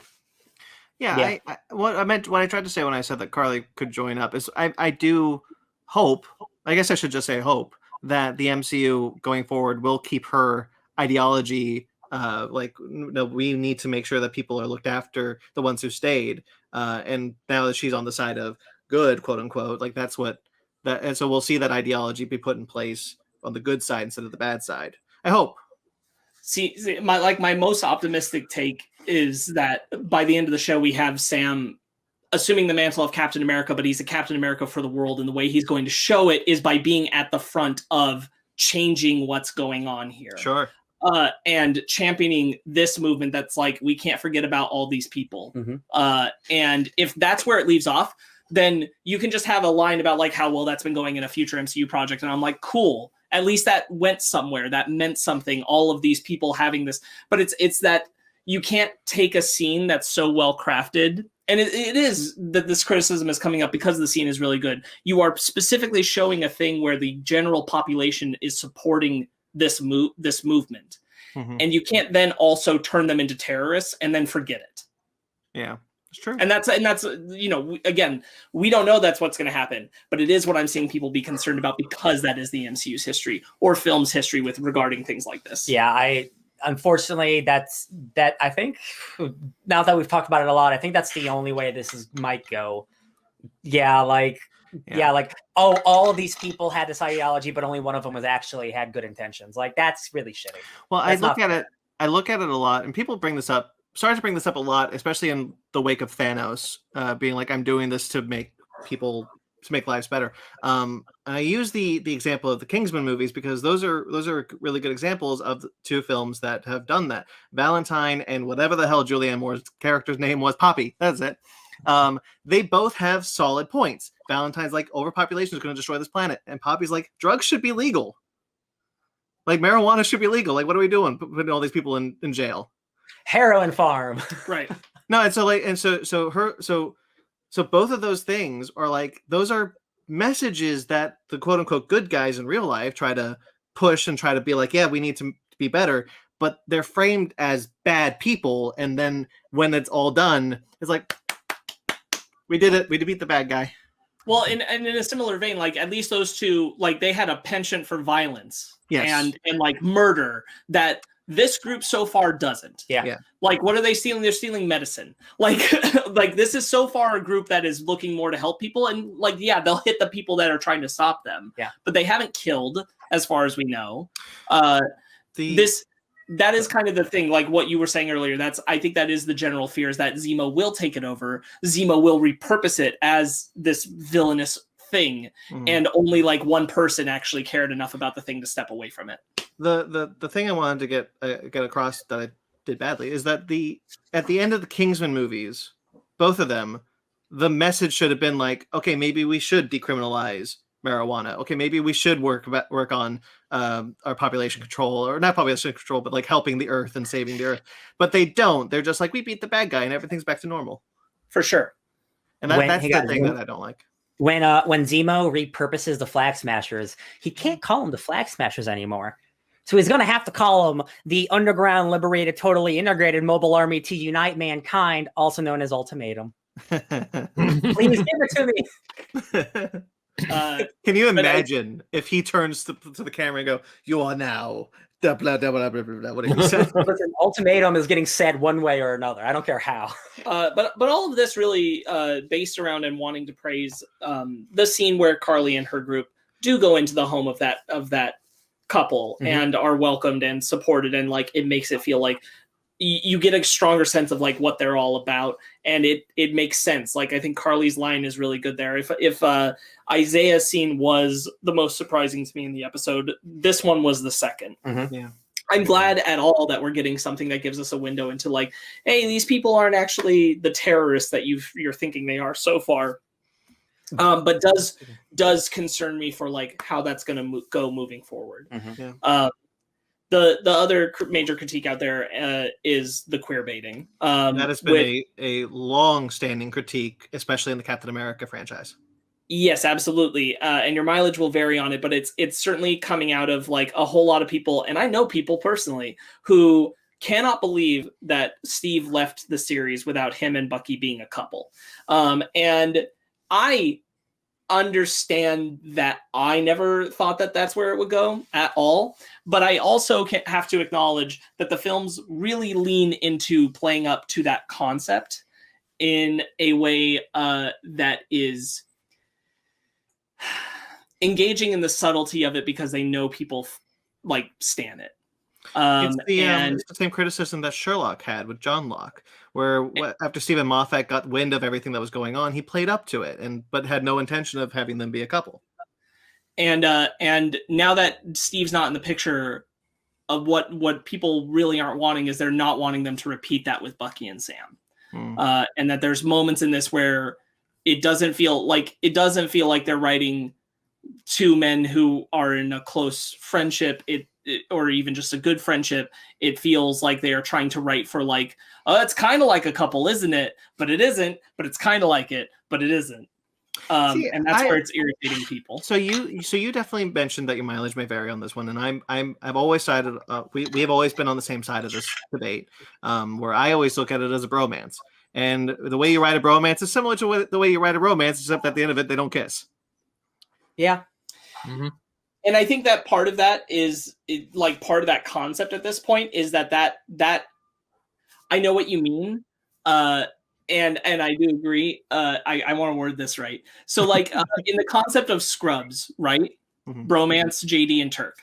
Yeah. What I meant, what I tried to say when I said that Carly could join up is I do hope, I guess I should just say hope, that the MCU going forward will keep her ideology. We need to make sure that people are looked after, the ones who stayed. And now that she's on the side of good, quote unquote, like that's what that, and so we'll see that ideology be put in place on the good side instead of the bad side. I hope. See, my most optimistic take is that by the end of the show, we have Sam assuming the mantle of Captain America, but he's a Captain America for the world. And the way he's going to show it is by being at the front of changing what's going on here. Sure. And championing this movement that's like, we can't forget about all these people. And if that's where it leaves off, then you can just have a line about like how well that's been going in a future MCU project. And I'm like, cool. At least that went somewhere. That meant something. All of these people having this, but it's that you can't take a scene that's so well crafted. And it is that this criticism is coming up because the scene is really good. You are specifically showing a thing where the general population is supporting this movement. And you can't then also turn them into terrorists and then forget it. Yeah. It's true. And that's again, we don't know that's what's going to happen, but it is what I'm seeing people be concerned about because that is the MCU's history or film's history with regarding things like this. Yeah, unfortunately, I think now that we've talked about it a lot, I think that's the only way this might go. All of these people had this ideology, but only one of them actually had good intentions. Like, that's really shitty. Well, I look at it a lot, and people bring this up. Started to bring this up a lot, especially in the wake of Thanos, being like, I'm doing this to make lives better. I use the example of the Kingsman movies because those are really good examples of the two films that have done that. Valentine and whatever the hell Julianne Moore's character's name was, Poppy. That's it. They both have solid points. Valentine's like, overpopulation is going to destroy this planet, and Poppy's like, drugs should be legal. Like, marijuana should be legal. Like, what are we doing? Putting all these people in jail. Heroin farm. Right. No, and so both of those things are like, those are messages that the quote unquote good guys in real life try to push and try to be like, yeah, we need to be better, but they're framed as bad people. And then when it's all done, it's like, we did it. We beat the bad guy. Well, in a similar vein, like at least those two, like they had a penchant for violence and like murder that this group so far doesn't. Yeah. Like, what are they stealing? They're stealing medicine. Like, like this is so far a group that is looking more to help people. And like, yeah, they'll hit the people that are trying to stop them. Yeah. But they haven't killed, as far as we know. That is kind of the thing, like what you were saying earlier. I think that is the general fear, is that Zemo will take it over. Zemo will repurpose it as this villainous thing. And only like one person actually cared enough about the thing to step away from it. The thing I wanted to get across that I did badly is that at the end of the Kingsman movies, both of them, the message should have been like, okay, maybe we should decriminalize marijuana. Okay, maybe we should work on our population control, or not population control, but like helping the earth and saving the earth. But they don't. They're just like, we beat the bad guy and everything's back to normal. For sure. And that's the thing that I don't like. When Zemo repurposes the Flag Smashers, he can't call them the Flag Smashers anymore. So he's going to have to call them the Underground Liberated Totally Integrated Mobile Army to Unite Mankind, also known as Ultimatum. Please give it to me. Can you imagine if he turns to the camera and go, "You are now blah blah blah blah blah blah"? What did he say? Listen, Ultimatum is getting said one way or another. I don't care how. But all of this really based around and wanting to praise the scene where Carly and her group do go into the home of that couple and are welcomed and supported, and like it makes it feel like you get a stronger sense of like what they're all about, and it makes sense. Like I think Carly's line is really good there. If Isaiah's scene was the most surprising to me in the episode, this one was the second. Yeah. I'm glad at all that we're getting something that gives us a window into like, hey, these people aren't actually the terrorists that you're thinking they are so far. But does concern me for like how that's going to go moving forward. The other major critique out there is the queer baiting. That has been a long-standing critique, especially in the Captain America franchise. Yes, absolutely. And your mileage will vary on it, but it's certainly coming out of like a whole lot of people, and I know people personally who cannot believe that Steve left the series without him and Bucky being a couple. And I understand that. I never thought that that's where it would go at all, but I also have to acknowledge that the films really lean into playing up to that concept in a way that is engaging in the subtlety of it because they know people like stan it. It's the same criticism that Sherlock had with John Locke, where after Stephen Moffat got wind of everything that was going on, he played up to it, but had no intention of having them be a couple. And now that Steve's not in the picture, of what people really aren't wanting is they're not wanting them to repeat that with Bucky and Sam, and that there's moments in this where it doesn't feel like they're writing two men who are in a close friendship. Or even just a good friendship. It feels like they are trying to write for like, oh, it's kind of like a couple, isn't it? But it isn't. But it's kind of like it, but it isn't. And that's where it's irritating people. So you definitely mentioned that your mileage may vary on this one, and I've always sided. We have always been on the same side of this debate, where I always look at it as a bromance, and the way you write a bromance is similar to the way you write a romance, except at the end of it they don't kiss. Yeah. Mm-hmm. And I think that part of that is like part of that concept at this point is that I know what you mean. And I do agree. I want to word this right. So like in the concept of Scrubs, right? Mm-hmm. Bromance, JD and Turk.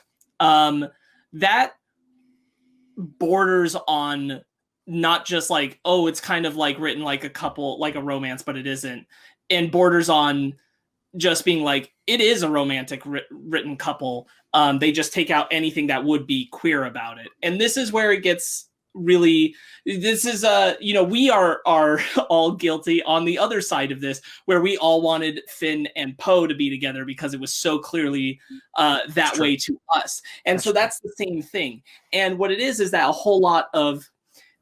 That borders on not just like, oh, it's kind of like written like a couple, like a romance, but it isn't. And borders on just being like, it is a romantic written couple. They just take out anything that would be queer about it. And this is where it gets really, this is, we are all guilty on the other side of this, where we all wanted Finn and Poe to be together because it was so clearly that way to us. And so that's the same thing. And what it is that a whole lot of,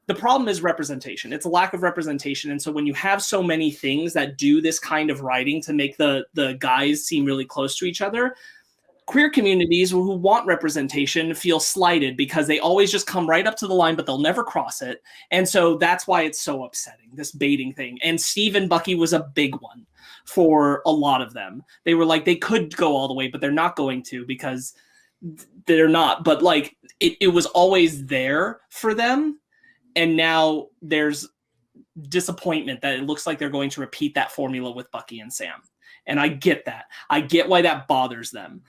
the problem is representation. It's a lack of representation. And so when you have so many things that do this kind of writing to make the guys seem really close to each other, queer communities who want representation feel slighted because they always just come right up to the line, but they'll never cross it. And so that's why it's so upsetting, this baiting thing. And Steve and Bucky was a big one for a lot of them. They were like, they could go all the way, but they're not going to because they're not. But like, it was always there for them. And now there's disappointment that it looks like they're going to repeat that formula with Bucky and Sam. And I get that. I get why that bothers them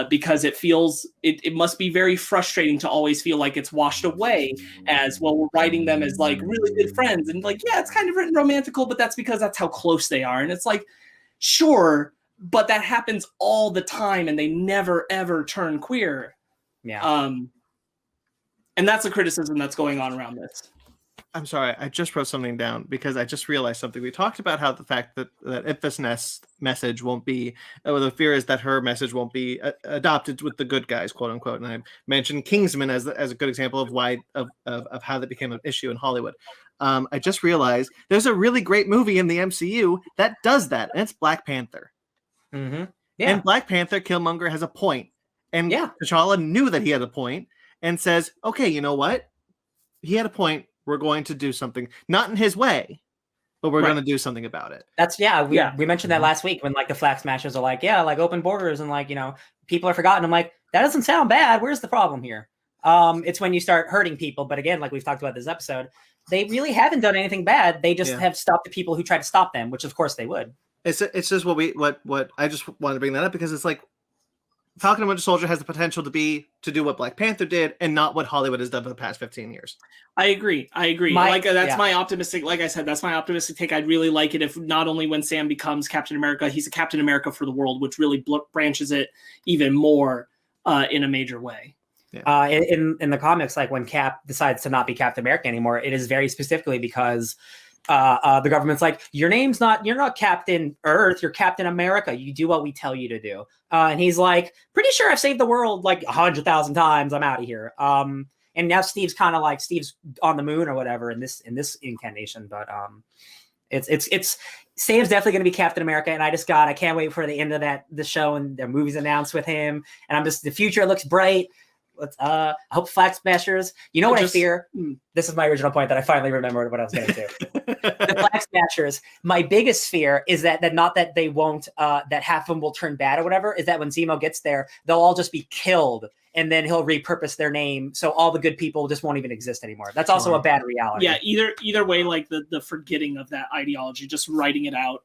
because it feels, it must be very frustrating to always feel like it's washed away as, well, we're writing them as like really good friends. And like, yeah, it's kind of written romantical, but that's because that's how close they are. And it's like, sure, but that happens all the time and they never, ever turn queer. Yeah. And that's a criticism that's going on around this. I'm sorry, I just wrote something down because I just realized something. We talked about how the fact that If's message won't be, the fear is that her message won't be adopted with the good guys, quote unquote. And I mentioned Kingsman as a good example of why of how that became an issue in Hollywood. I just realized there's a really great movie in the MCU that does that, and it's Black Panther. Mm-hmm. Yeah. And Black Panther, Killmonger has a point, and yeah. T'Challa knew that he had a point. And says, okay, you know what? He had a point. We're going to do something, not in his way, but we're going to do something about it. That's we mentioned that last week when like the Flag Smashers are like, yeah, like open borders and like, people are forgotten. I'm like, that doesn't sound bad. Where's the problem here? It's when you start hurting people. But again, like we've talked about this episode, they really haven't done anything bad. They just have stopped the people who try to stop them, which of course they would. It's just what I just wanted to bring that up because it's like, Falcon and Winter Soldier has the potential to do what Black Panther did and not what Hollywood has done for the past 15 years. I agree. That's my optimistic, like I said, that's my optimistic take. I'd really like it if not only when Sam becomes Captain America, he's a Captain America for the world, which really branches it even more in a major way. Yeah. In the comics, like when Cap decides to not be Captain America anymore, it is very specifically because the government's like, you're not Captain Earth, you're Captain America. You do what we tell you to do. And he's like, pretty sure I've saved the world like 100,000 times. I'm out of here. And now Steve's kind of like Steve's on the moon or whatever in this incarnation. But It's Sam's definitely going to be Captain America, and I can't wait for the end of the show and the movies announced with him. And the future looks bright. I hope Flag Smashers. You know what I fear? This is my original point that I finally remembered what I was going to do. The Flag Smashers. My biggest fear is that not that they won't, that half of them will turn bad or whatever. Is that when Zemo gets there, they'll all just be killed, and then he'll repurpose their name, so all the good people just won't even exist anymore. That's also a bad reality. Yeah, either way, like the forgetting of that ideology, just writing it out,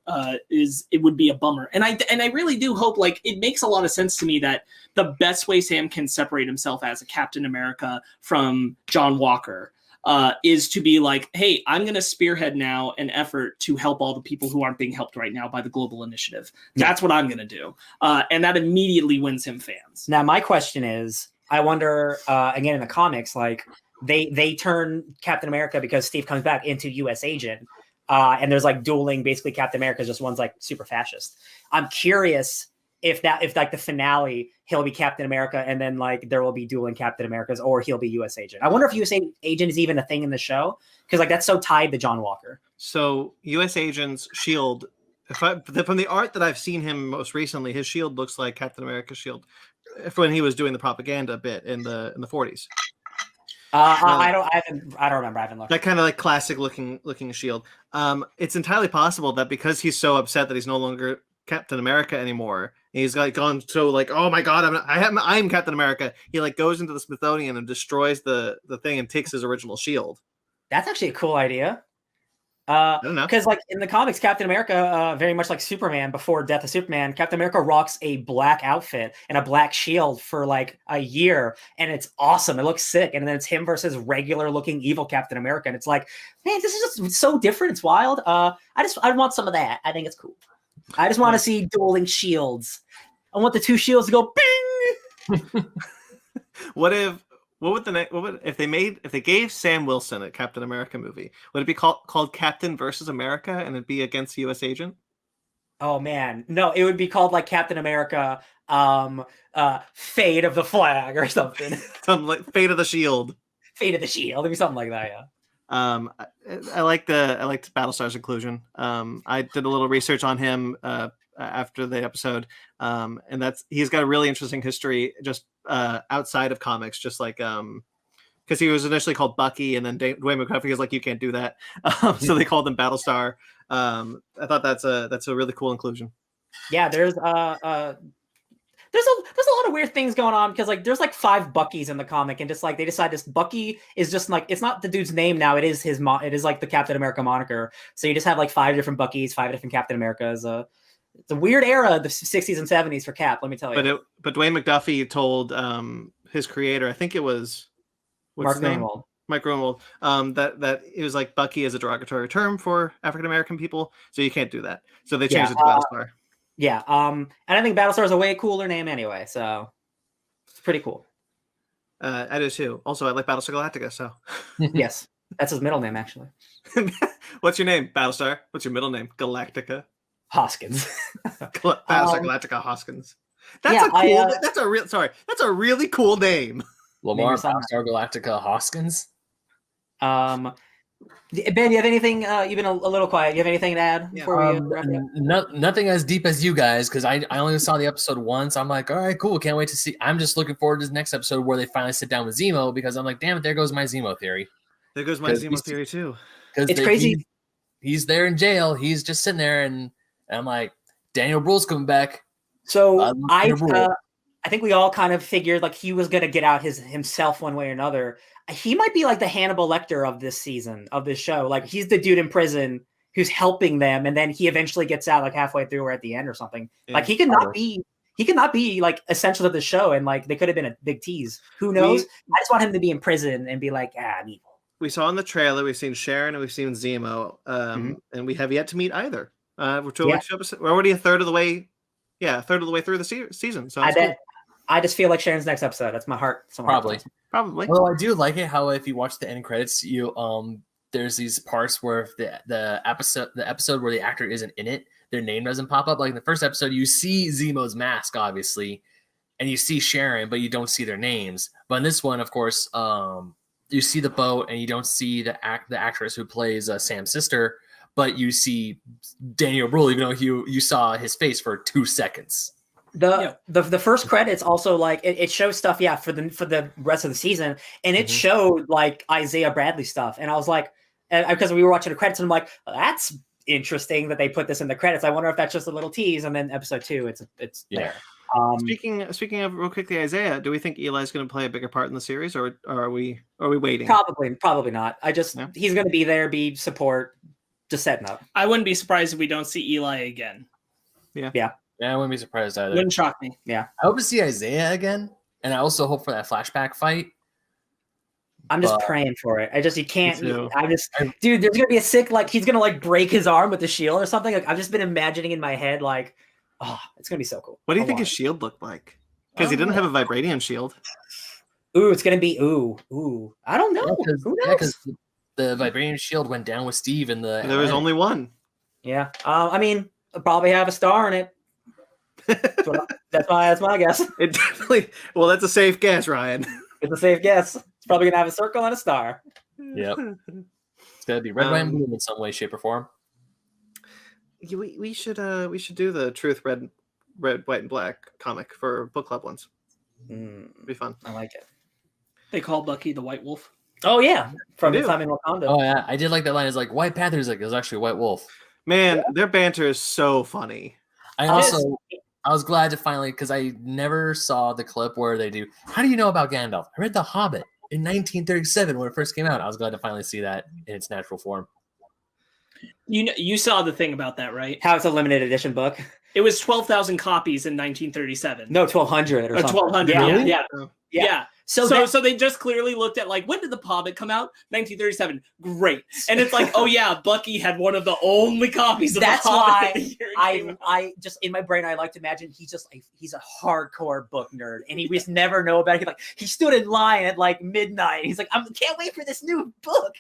it would be a bummer. And I really do hope, like, it makes a lot of sense to me that the best way Sam can separate himself as a Captain America from John Walker is to be like, hey, I'm going to spearhead now an effort to help all the people who aren't being helped right now by the global initiative. That's what I'm going to do. And that immediately wins him fans. Now, my question is, I wonder, again, in the comics, like they turn Captain America because Steve comes back into U.S. agent. And there's like dueling, basically Captain America, just one's like super fascist. I'm curious if like the finale, he'll be Captain America and then like there will be dueling Captain Americas, or he'll be U.S. agent. I wonder if U.S. agent is even a thing in the show, because like that's so tied to John Walker. So U.S. agent's shield, from the art that I've seen him most recently, his shield looks like Captain America's shield when he was doing the propaganda bit in the 40s. I don't remember. I haven't looked. That kind of like classic looking shield. It's entirely possible that because he's so upset that he's no longer Captain America anymore, and he's like gone so like, oh my god, I'm Captain America. He like goes into the Smithsonian and destroys the thing and takes his original shield. That's actually a cool idea. I don't know, because like in the comics, Captain America, very much like Superman before Death of Superman, Captain America rocks a black outfit and a black shield for like a year, and it's awesome. It looks sick, and then it's him versus regular looking evil Captain America, and it's like, man, this is just so different. It's wild. I want some of that. I think it's cool. I just want to see dueling shields. I want the two shields to go bing. What if they gave Sam Wilson a Captain America movie? Would it be called Captain versus America, and it'd be against U.S. agent? Oh man, no, it would be called like Captain America, Fate of the Flag or something. Something like Fate of the Shield. Fate of the Shield. It'd be something like that, yeah. I liked Battlestar's inclusion. I did a little research on him after the episode, and he's got a really interesting history just outside of comics, just like because he was initially called Bucky, and then Dwayne McDuffie was like, you can't do that, so they called him Battlestar. I thought that's a really cool inclusion. Yeah, there's a lot of weird things going on, because like there's like 5 Buckys in the comic, and just like they decide this Bucky is just like, it's not the dude's name now, it is it is like the Captain America moniker. So you just have like 5 different Buckys, 5 different Captain Americas. It's a weird era, the 60s and 70s for Cap, let me tell you. But Dwayne McDuffie told his creator, I think it was Marc Gruenwald. Mike Grunwald, that it was like Bucky is a derogatory term for African American people, so you can't do that. So they changed it to Battlestar. Yeah, and I think Battlestar is a way cooler name anyway, so it's pretty cool. I do too. Also, I like Battlestar Galactica, so yes, that's his middle name actually. What's your name, Battlestar? What's your middle name? Galactica. Hoskins. Battlestar Galactica Hoskins. That's That's a really cool name. Lamar Battlestar Galactica Hoskins. Ben, you have anything? You've been a little quiet. You have anything to add before we wrap it up? Nothing as deep as you guys, because I only saw the episode once. I'm like, all right, cool. Can't wait to see. I'm just looking forward to the next episode where they finally sit down with Zemo, because I'm like, damn it, there goes my Zemo theory. There goes my Zemo theory too. It's crazy. He's there in jail. He's just sitting there, and I'm like, Daniel Bruhl's coming back. So I think we all kind of figured like he was gonna get out himself one way or another. He might be like the Hannibal Lecter of this season, of this show. Like he's the dude in prison who's helping them, and then he eventually gets out like halfway through or at the end or something. Yeah, like he could not be like essential to the show, and like they could have been a big tease. Who knows? I just want him to be in prison and be like, I'm evil. We saw in the trailer, we've seen Sharon and we've seen Zemo, and we have yet to meet either. We're already a third of the way through the season. So I just feel like Sharon's next episode. That's my heart. Probably. Well, I do like it how if you watch the end credits, you there's these parts where the episode where the actor isn't in it, their name doesn't pop up. Like in the first episode, you see Zemo's mask, obviously, and you see Sharon, but you don't see their names. But in this one, of course, you see the boat and you don't see the actress who plays Sam's sister, but you see Daniel Brühl, even though you saw his face for 2 seconds. The first credits also like it shows stuff for the rest of the season, and it showed like Isaiah Bradley stuff, and I was like, because we were watching the credits and I'm like, that's interesting that they put this in the credits. I wonder if that's just a little tease, and then episode 2 it's there. Speaking of real quickly, Isaiah, do we think Eli's going to play a bigger part in the series, or are we waiting? Probably not. He's going to be there, be support, just setting up. I wouldn't be surprised if we don't see Eli again. Yeah, I wouldn't be surprised either. Wouldn't shock me. Yeah. I hope to see Isaiah again, and I also hope for that flashback fight. I'm just praying for it. You can't. Dude, there's gonna be a sick he's gonna break his arm with the shield or something. I've just been imagining in my head it's gonna be so cool. What do you think his shield looked like? Because he didn't have a vibranium shield. Ooh, it's gonna be ooh. I don't know. Who knows? Because the vibranium shield went down with Steve in the. There was only one. Yeah. I mean, I'll probably have a star in it. That's my guess. It definitely. Well, that's a safe guess, Ryan. It's a safe guess. It's probably gonna have a circle and a star. Yep. It's gotta be red, white, and blue in some way, shape, or form. We should do the Truth Red, White, and Black comic for book club ones. It'd be fun. I like it. They call Bucky the White Wolf. Oh yeah, from the time in Wakanda. Oh yeah, I did like that line. It's like White Panther's it was actually White Wolf. Man, their banter is so funny. I was glad to finally, because I never saw the clip where they do. How do you know about Gandalf? I read The Hobbit in 1937 when it first came out. I was glad to finally see that in its natural form. You saw the thing about that, right? How it's a limited edition book. It was 12,000 copies in 1937. No, 1,200 or something. 1,200. Yeah. Yeah. So they just clearly looked at when did The Hobbit come out? 1937. Great. And it's oh yeah, Bucky had one of the only copies of The Hobbit. That's why I just in my brain I like to imagine he's a hardcore book nerd, and he just never know about it. He stood in line at midnight. He's like, I can't wait for this new book.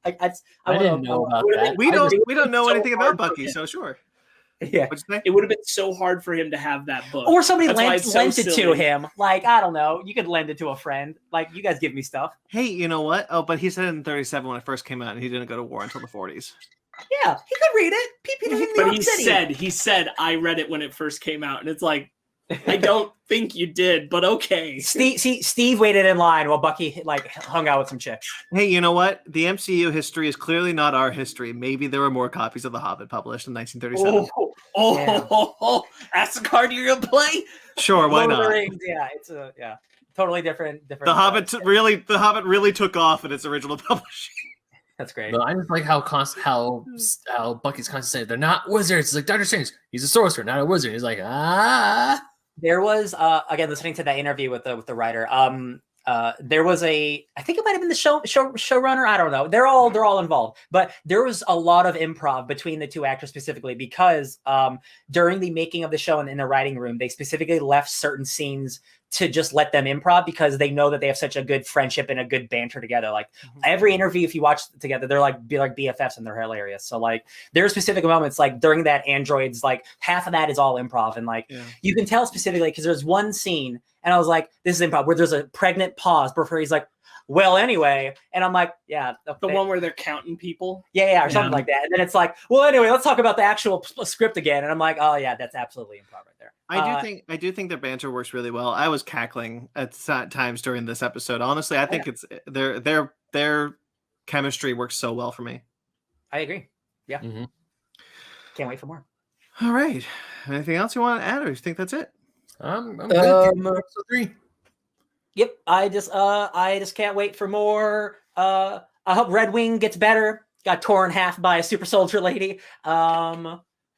I didn't know about that. We don't know anything about Bucky, so sure. Yeah, it would have been so hard for him to have that book, or somebody lent it to him. I don't know. You could lend it to a friend. You guys give me stuff. Hey, you know what? Oh, but he said in 37 when it first came out, and he didn't go to war until the 40s. Yeah, he could read it. But he said I read it when it first came out, and it's I don't think you did, but okay. Steve waited in line while Bucky hung out with some chicks. Hey, you know what? The MCU history is clearly not our history. Maybe there were more copies of The Hobbit published in 1937. That's the card you're gonna play? Sure, why not? Yeah, it's totally different. The Hobbit really took off in its original publishing. That's great. But I just like how Bucky's constantly saying they're not wizards. It's like Doctor Strange. He's a sorcerer, not a wizard. He's like There was again listening to that interview with the writer. There was I think it might have been the showrunner. I don't know. They're all involved, but there was a lot of improv between the two actors specifically because during the making of the show and in the writing room, they specifically left certain scenes to just let them improv because they know that they have such a good friendship and a good banter together. Every interview, if you watch together, they're like BFFs and they're hilarious. So there are specific moments during that androids, half of that is all improv. And you can tell specifically because there's one scene and I was like, this is improv where there's a pregnant pause before he's like, well, anyway. And I'm like, yeah. The one where they're counting people? Yeah, or something like that. And then it's like, well, anyway, let's talk about the actual script again. And I'm like, oh yeah, that's absolutely improv right there. I do think their banter works really well. I was cackling at times during this episode. Honestly, I think it's their chemistry works so well for me. I agree. Yeah. Mm-hmm. Can't wait for more. All right. Anything else you want to add, or you think that's it? I'm good. Episode 3. Yep. I just can't wait for more. I hope Red Wing gets better. Got torn in half by a super soldier lady.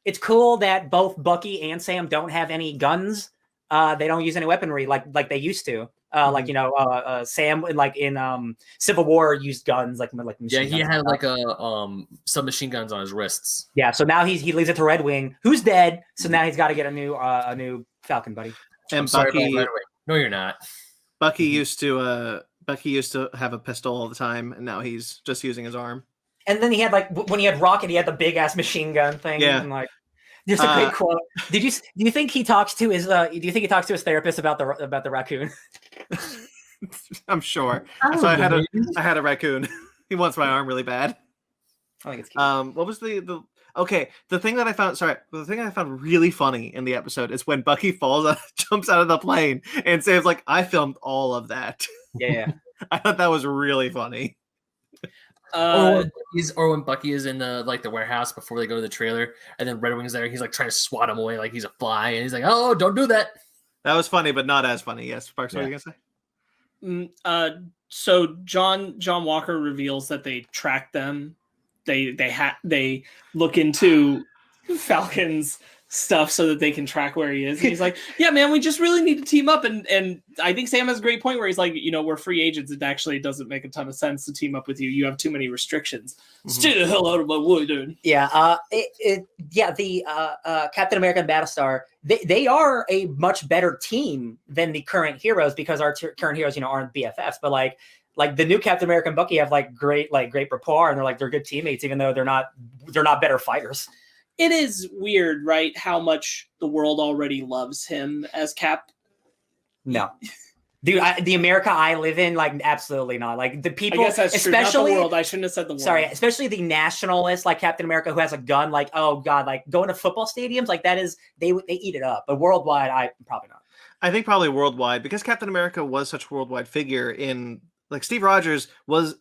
It's cool that both Bucky and Sam don't have any guns. They don't use any weaponry like they used to. Sam in Civil War used guns machine he guns had submachine guns on his wrists. Yeah, so now he leaves it to Red Wing, who's dead. So now he's got to get a new Falcon buddy. And Bucky, no, you're not. Bucky used to have a pistol all the time, and now he's just using his arm. And then he had when he had Rocket, he had the big ass machine gun thing. Yeah. And, there's a great quote. Do you think he talks to his therapist about the raccoon? I'm sure. So I had a raccoon. He wants my arm really bad. I think it's cute. What was the okay? The thing that I found really funny in the episode is when Bucky jumps out of the plane, and Sam's like, "I filmed all of that." Yeah. I thought that was really funny. Or when Bucky is in the warehouse before they go to the trailer, and then Red Wing's there, he's like trying to swat him away like he's a fly, and he's like, "Oh, don't do that." That was funny, but not as funny. Yes, Sparks, what are you gonna say? So John Walker reveals that they track them. They look into Falcon's stuff so that they can track where he is. And he's like, "Yeah, man, we just really need to team up." And I think Sam has a great point where he's like, we're free agents. It actually doesn't make a ton of sense to team up with you. You have too many restrictions. Stay the hell out of my way, dude. Yeah. The Captain America and Battlestar, they are a much better team than the current heroes because our current heroes, aren't BFFs. But like the new Captain America and Bucky have great rapport, and they're good teammates, even though they're not better fighters. It is weird, right? How much the world already loves him as Cap. No, dude, the America I live in, absolutely not. Like the people, I guess that's especially true. Not the world. I shouldn't have said the world. Sorry, especially the nationalists like Captain America who has a gun. Like, oh god, going to football stadiums, that is they eat it up. But worldwide, I probably not. I think probably worldwide because Captain America was such a worldwide figure in Steve Rogers was,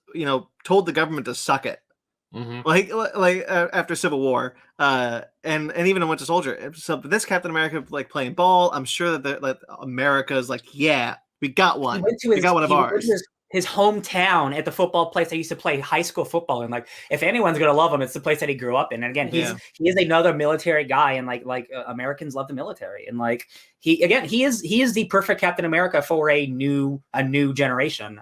told the government to suck it. Mm-hmm. After Civil War, and even in Winter Soldier. So this Captain America playing ball, I'm sure that America's yeah, we got one. We got one of ours. His hometown at the football place I used to play high school football in. If anyone's gonna love him, it's the place that he grew up in. And again, he is another military guy, and Americans love the military, and he is the perfect Captain America for a new generation.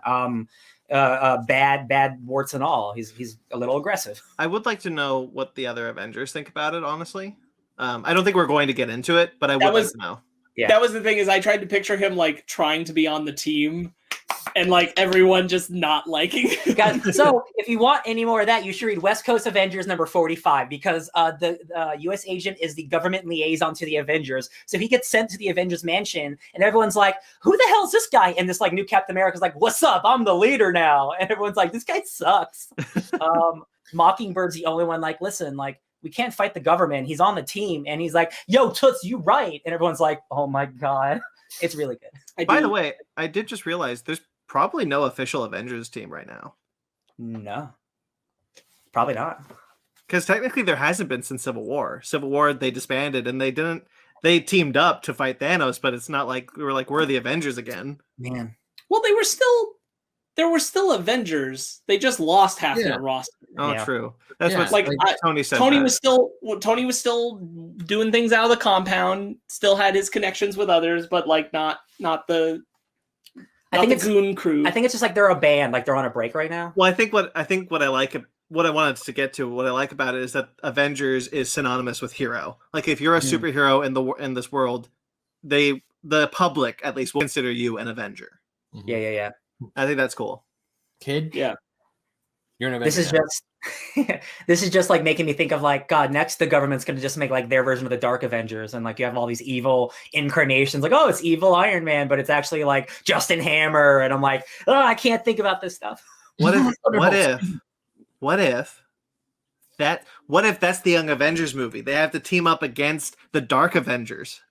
Bad warts and all. He's a little aggressive. I would like to know what the other Avengers think about it, honestly. I don't think we're going to get into it, but I would like to know. Yeah. That was the thing, is I tried to picture him trying to be on the team and everyone just not liking him. Guys, so if you want any more of that, you should read West Coast Avengers number 45 because the U.S. agent is the government liaison to the Avengers. So he gets sent to the Avengers mansion, and everyone's like, "Who the hell is this guy?" And this new Captain America's like, "What's up? I'm the leader now." And everyone's like, "This guy sucks." Mockingbird's the only one listen, we can't fight the government. He's on the team, and he's like, "Yo, Toots, you right." And everyone's like, "Oh my god." It's really good. By the way, I did just realize there's probably no official Avengers team right now. No, probably not. Because technically there hasn't been since Civil War. Civil War, they disbanded and they teamed up to fight Thanos, but it's not like we're the Avengers again. Man. Well, there were still Avengers. They just lost half their roster. Oh, yeah. True. That's what Tony said. Tony was still doing things out of the compound. Still had his connections with others, but not the. I think it's Goon crew. I think it's just they're a band, they're on a break right now. Well, I think what I wanted to get to, what I like about it is that Avengers is synonymous with hero. If you're a superhero in this world, the public at least will consider you an Avenger. Mm-hmm. Yeah. I think that's cool. Kid, yeah, you're an Avenger. This is just making me think of God, next the government's going to just make their version of the Dark Avengers, and you have all these evil incarnations oh, it's evil Iron Man, but it's actually Justin Hammer, and I'm oh, I can't think about this stuff. What if that's the Young Avengers movie? They have to team up against the Dark Avengers.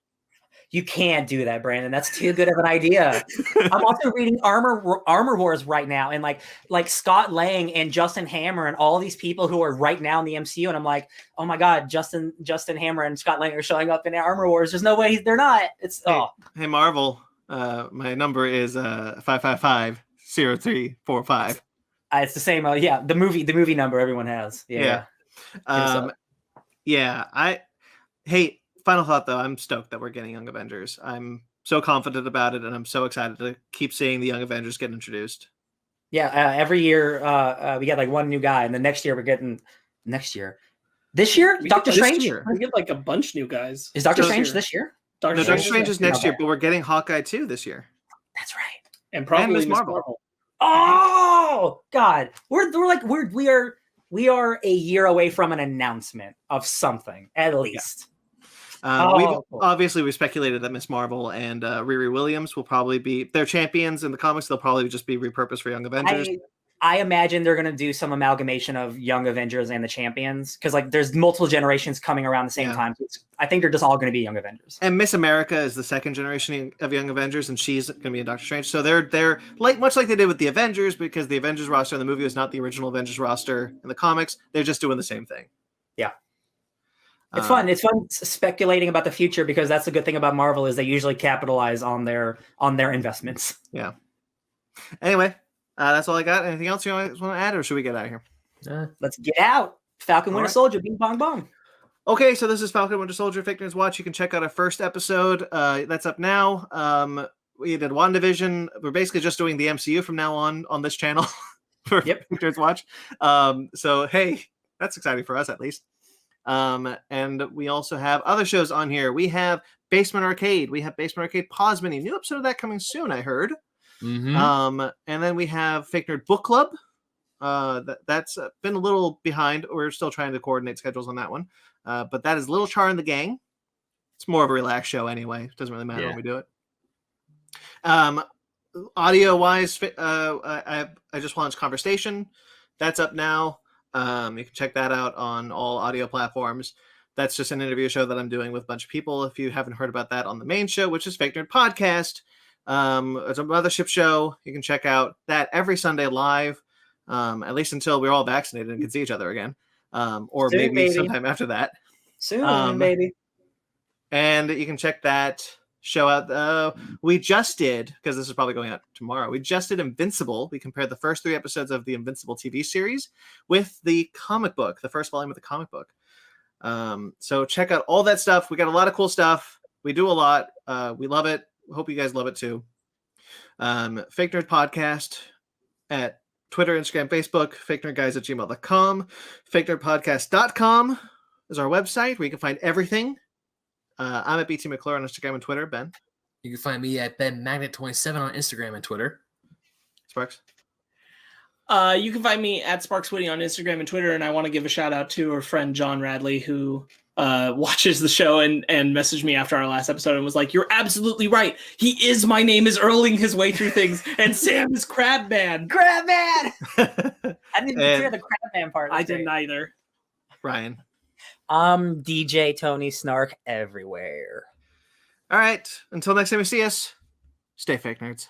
You can't do that, Brandon. That's too good of an idea. I'm also reading Armor Wars right now, and like Scott Lang and Justin Hammer and all these people who are right now in the MCU, and I'm oh my god, Justin Hammer and Scott Lang are showing up in Armor Wars. There's no way they're not. It's Hey Marvel, my number is 555-0345. It's the same. The movie number everyone has. Yeah. Hey. Final thought, though, I'm stoked that we're getting Young Avengers. I'm so confident about it, and I'm so excited to keep seeing the Young Avengers get introduced. Yeah, every year we get one new guy, and the next year we're getting This year, Doctor Strange. We get a bunch new guys. Is Doctor Strange this year? Doctor Strange is next year, but we're getting Hawkeye too this year. That's right, and probably Miss Marvel. Oh God, we are a year away from an announcement of something at least. Yeah. We speculated that Miss Marvel and Riri Williams will probably be their champions in the comics. They'll probably just be repurposed for Young Avengers. I imagine they're going to do some amalgamation of Young Avengers and the Champions, because like there's multiple generations coming around the same time. So I think they're just all going to be Young Avengers. And Miss America is the second generation of Young Avengers, and she's going to be in Doctor Strange. So they're like much like they did with the Avengers, because the Avengers roster in the movie was not the original Avengers roster in the comics. They're just doing the same thing. Yeah. It's fun. It's fun speculating about the future, because that's the good thing about Marvel is they usually capitalize on their investments. Yeah. Anyway, that's all I got. Anything else you want to add, or should we get out of here? Let's get out. Falcon Winter Soldier, bing bong bong. Okay, so this is Falcon Winter Soldier, Fake Nerds Watch. You can check out our first episode. That's up now. We did WandaVision. We're basically just doing the MCU from now on this channel for Fake Nerds Watch. So, hey, that's exciting for us at least. And we also have other shows on here. We have Basement Arcade. We have Basement Arcade Pause Mini. New episode of that coming soon, I heard. And then we have Fake Nerd Book Club. That's been a little behind. We're still trying to coordinate schedules on that one. But that is Little Char and the Gang. It's more of a relaxed show anyway. It doesn't really matter when we do it. Audio wise, I just launched Conversation. That's up now. You can check that out on all audio platforms. That's just an interview show that I'm doing with a bunch of people. If you haven't heard about that on the main show, which is Fake Nerd Podcast, it's a mothership show. You can check out that every Sunday live, at least until we're all vaccinated and can see each other again, or soon, maybe sometime after that. Soon, baby. And you can check that show out. We just did, because this is probably going out tomorrow, we just did Invincible. We compared the first 3 episodes of the Invincible TV series with the comic book, the first volume of the comic book. So check out all that stuff. We got a lot of cool stuff. We do a lot. We love it. Hope you guys love it too. Fake Nerd Podcast at Twitter, Instagram, Facebook, fakenerdguys@gmail.com. fakenerdpodcast.com is our website where you can find everything. I'm at BT McClure on Instagram and Twitter. Ben? You can find me at BenMagnet27 on Instagram and Twitter. Sparks? You can find me at SparksWitty on Instagram and Twitter, and I want to give a shout out to our friend John Radley, who watches the show and messaged me after our last episode and was like, "You're absolutely right. He is My Name is Earling his way through things, and Sam is Crabman." Crabman! I didn't even hear the Crabman part. I didn't either. Ryan? DJ Tony Snark everywhere. All right. Until next time we see us, stay fake nerds.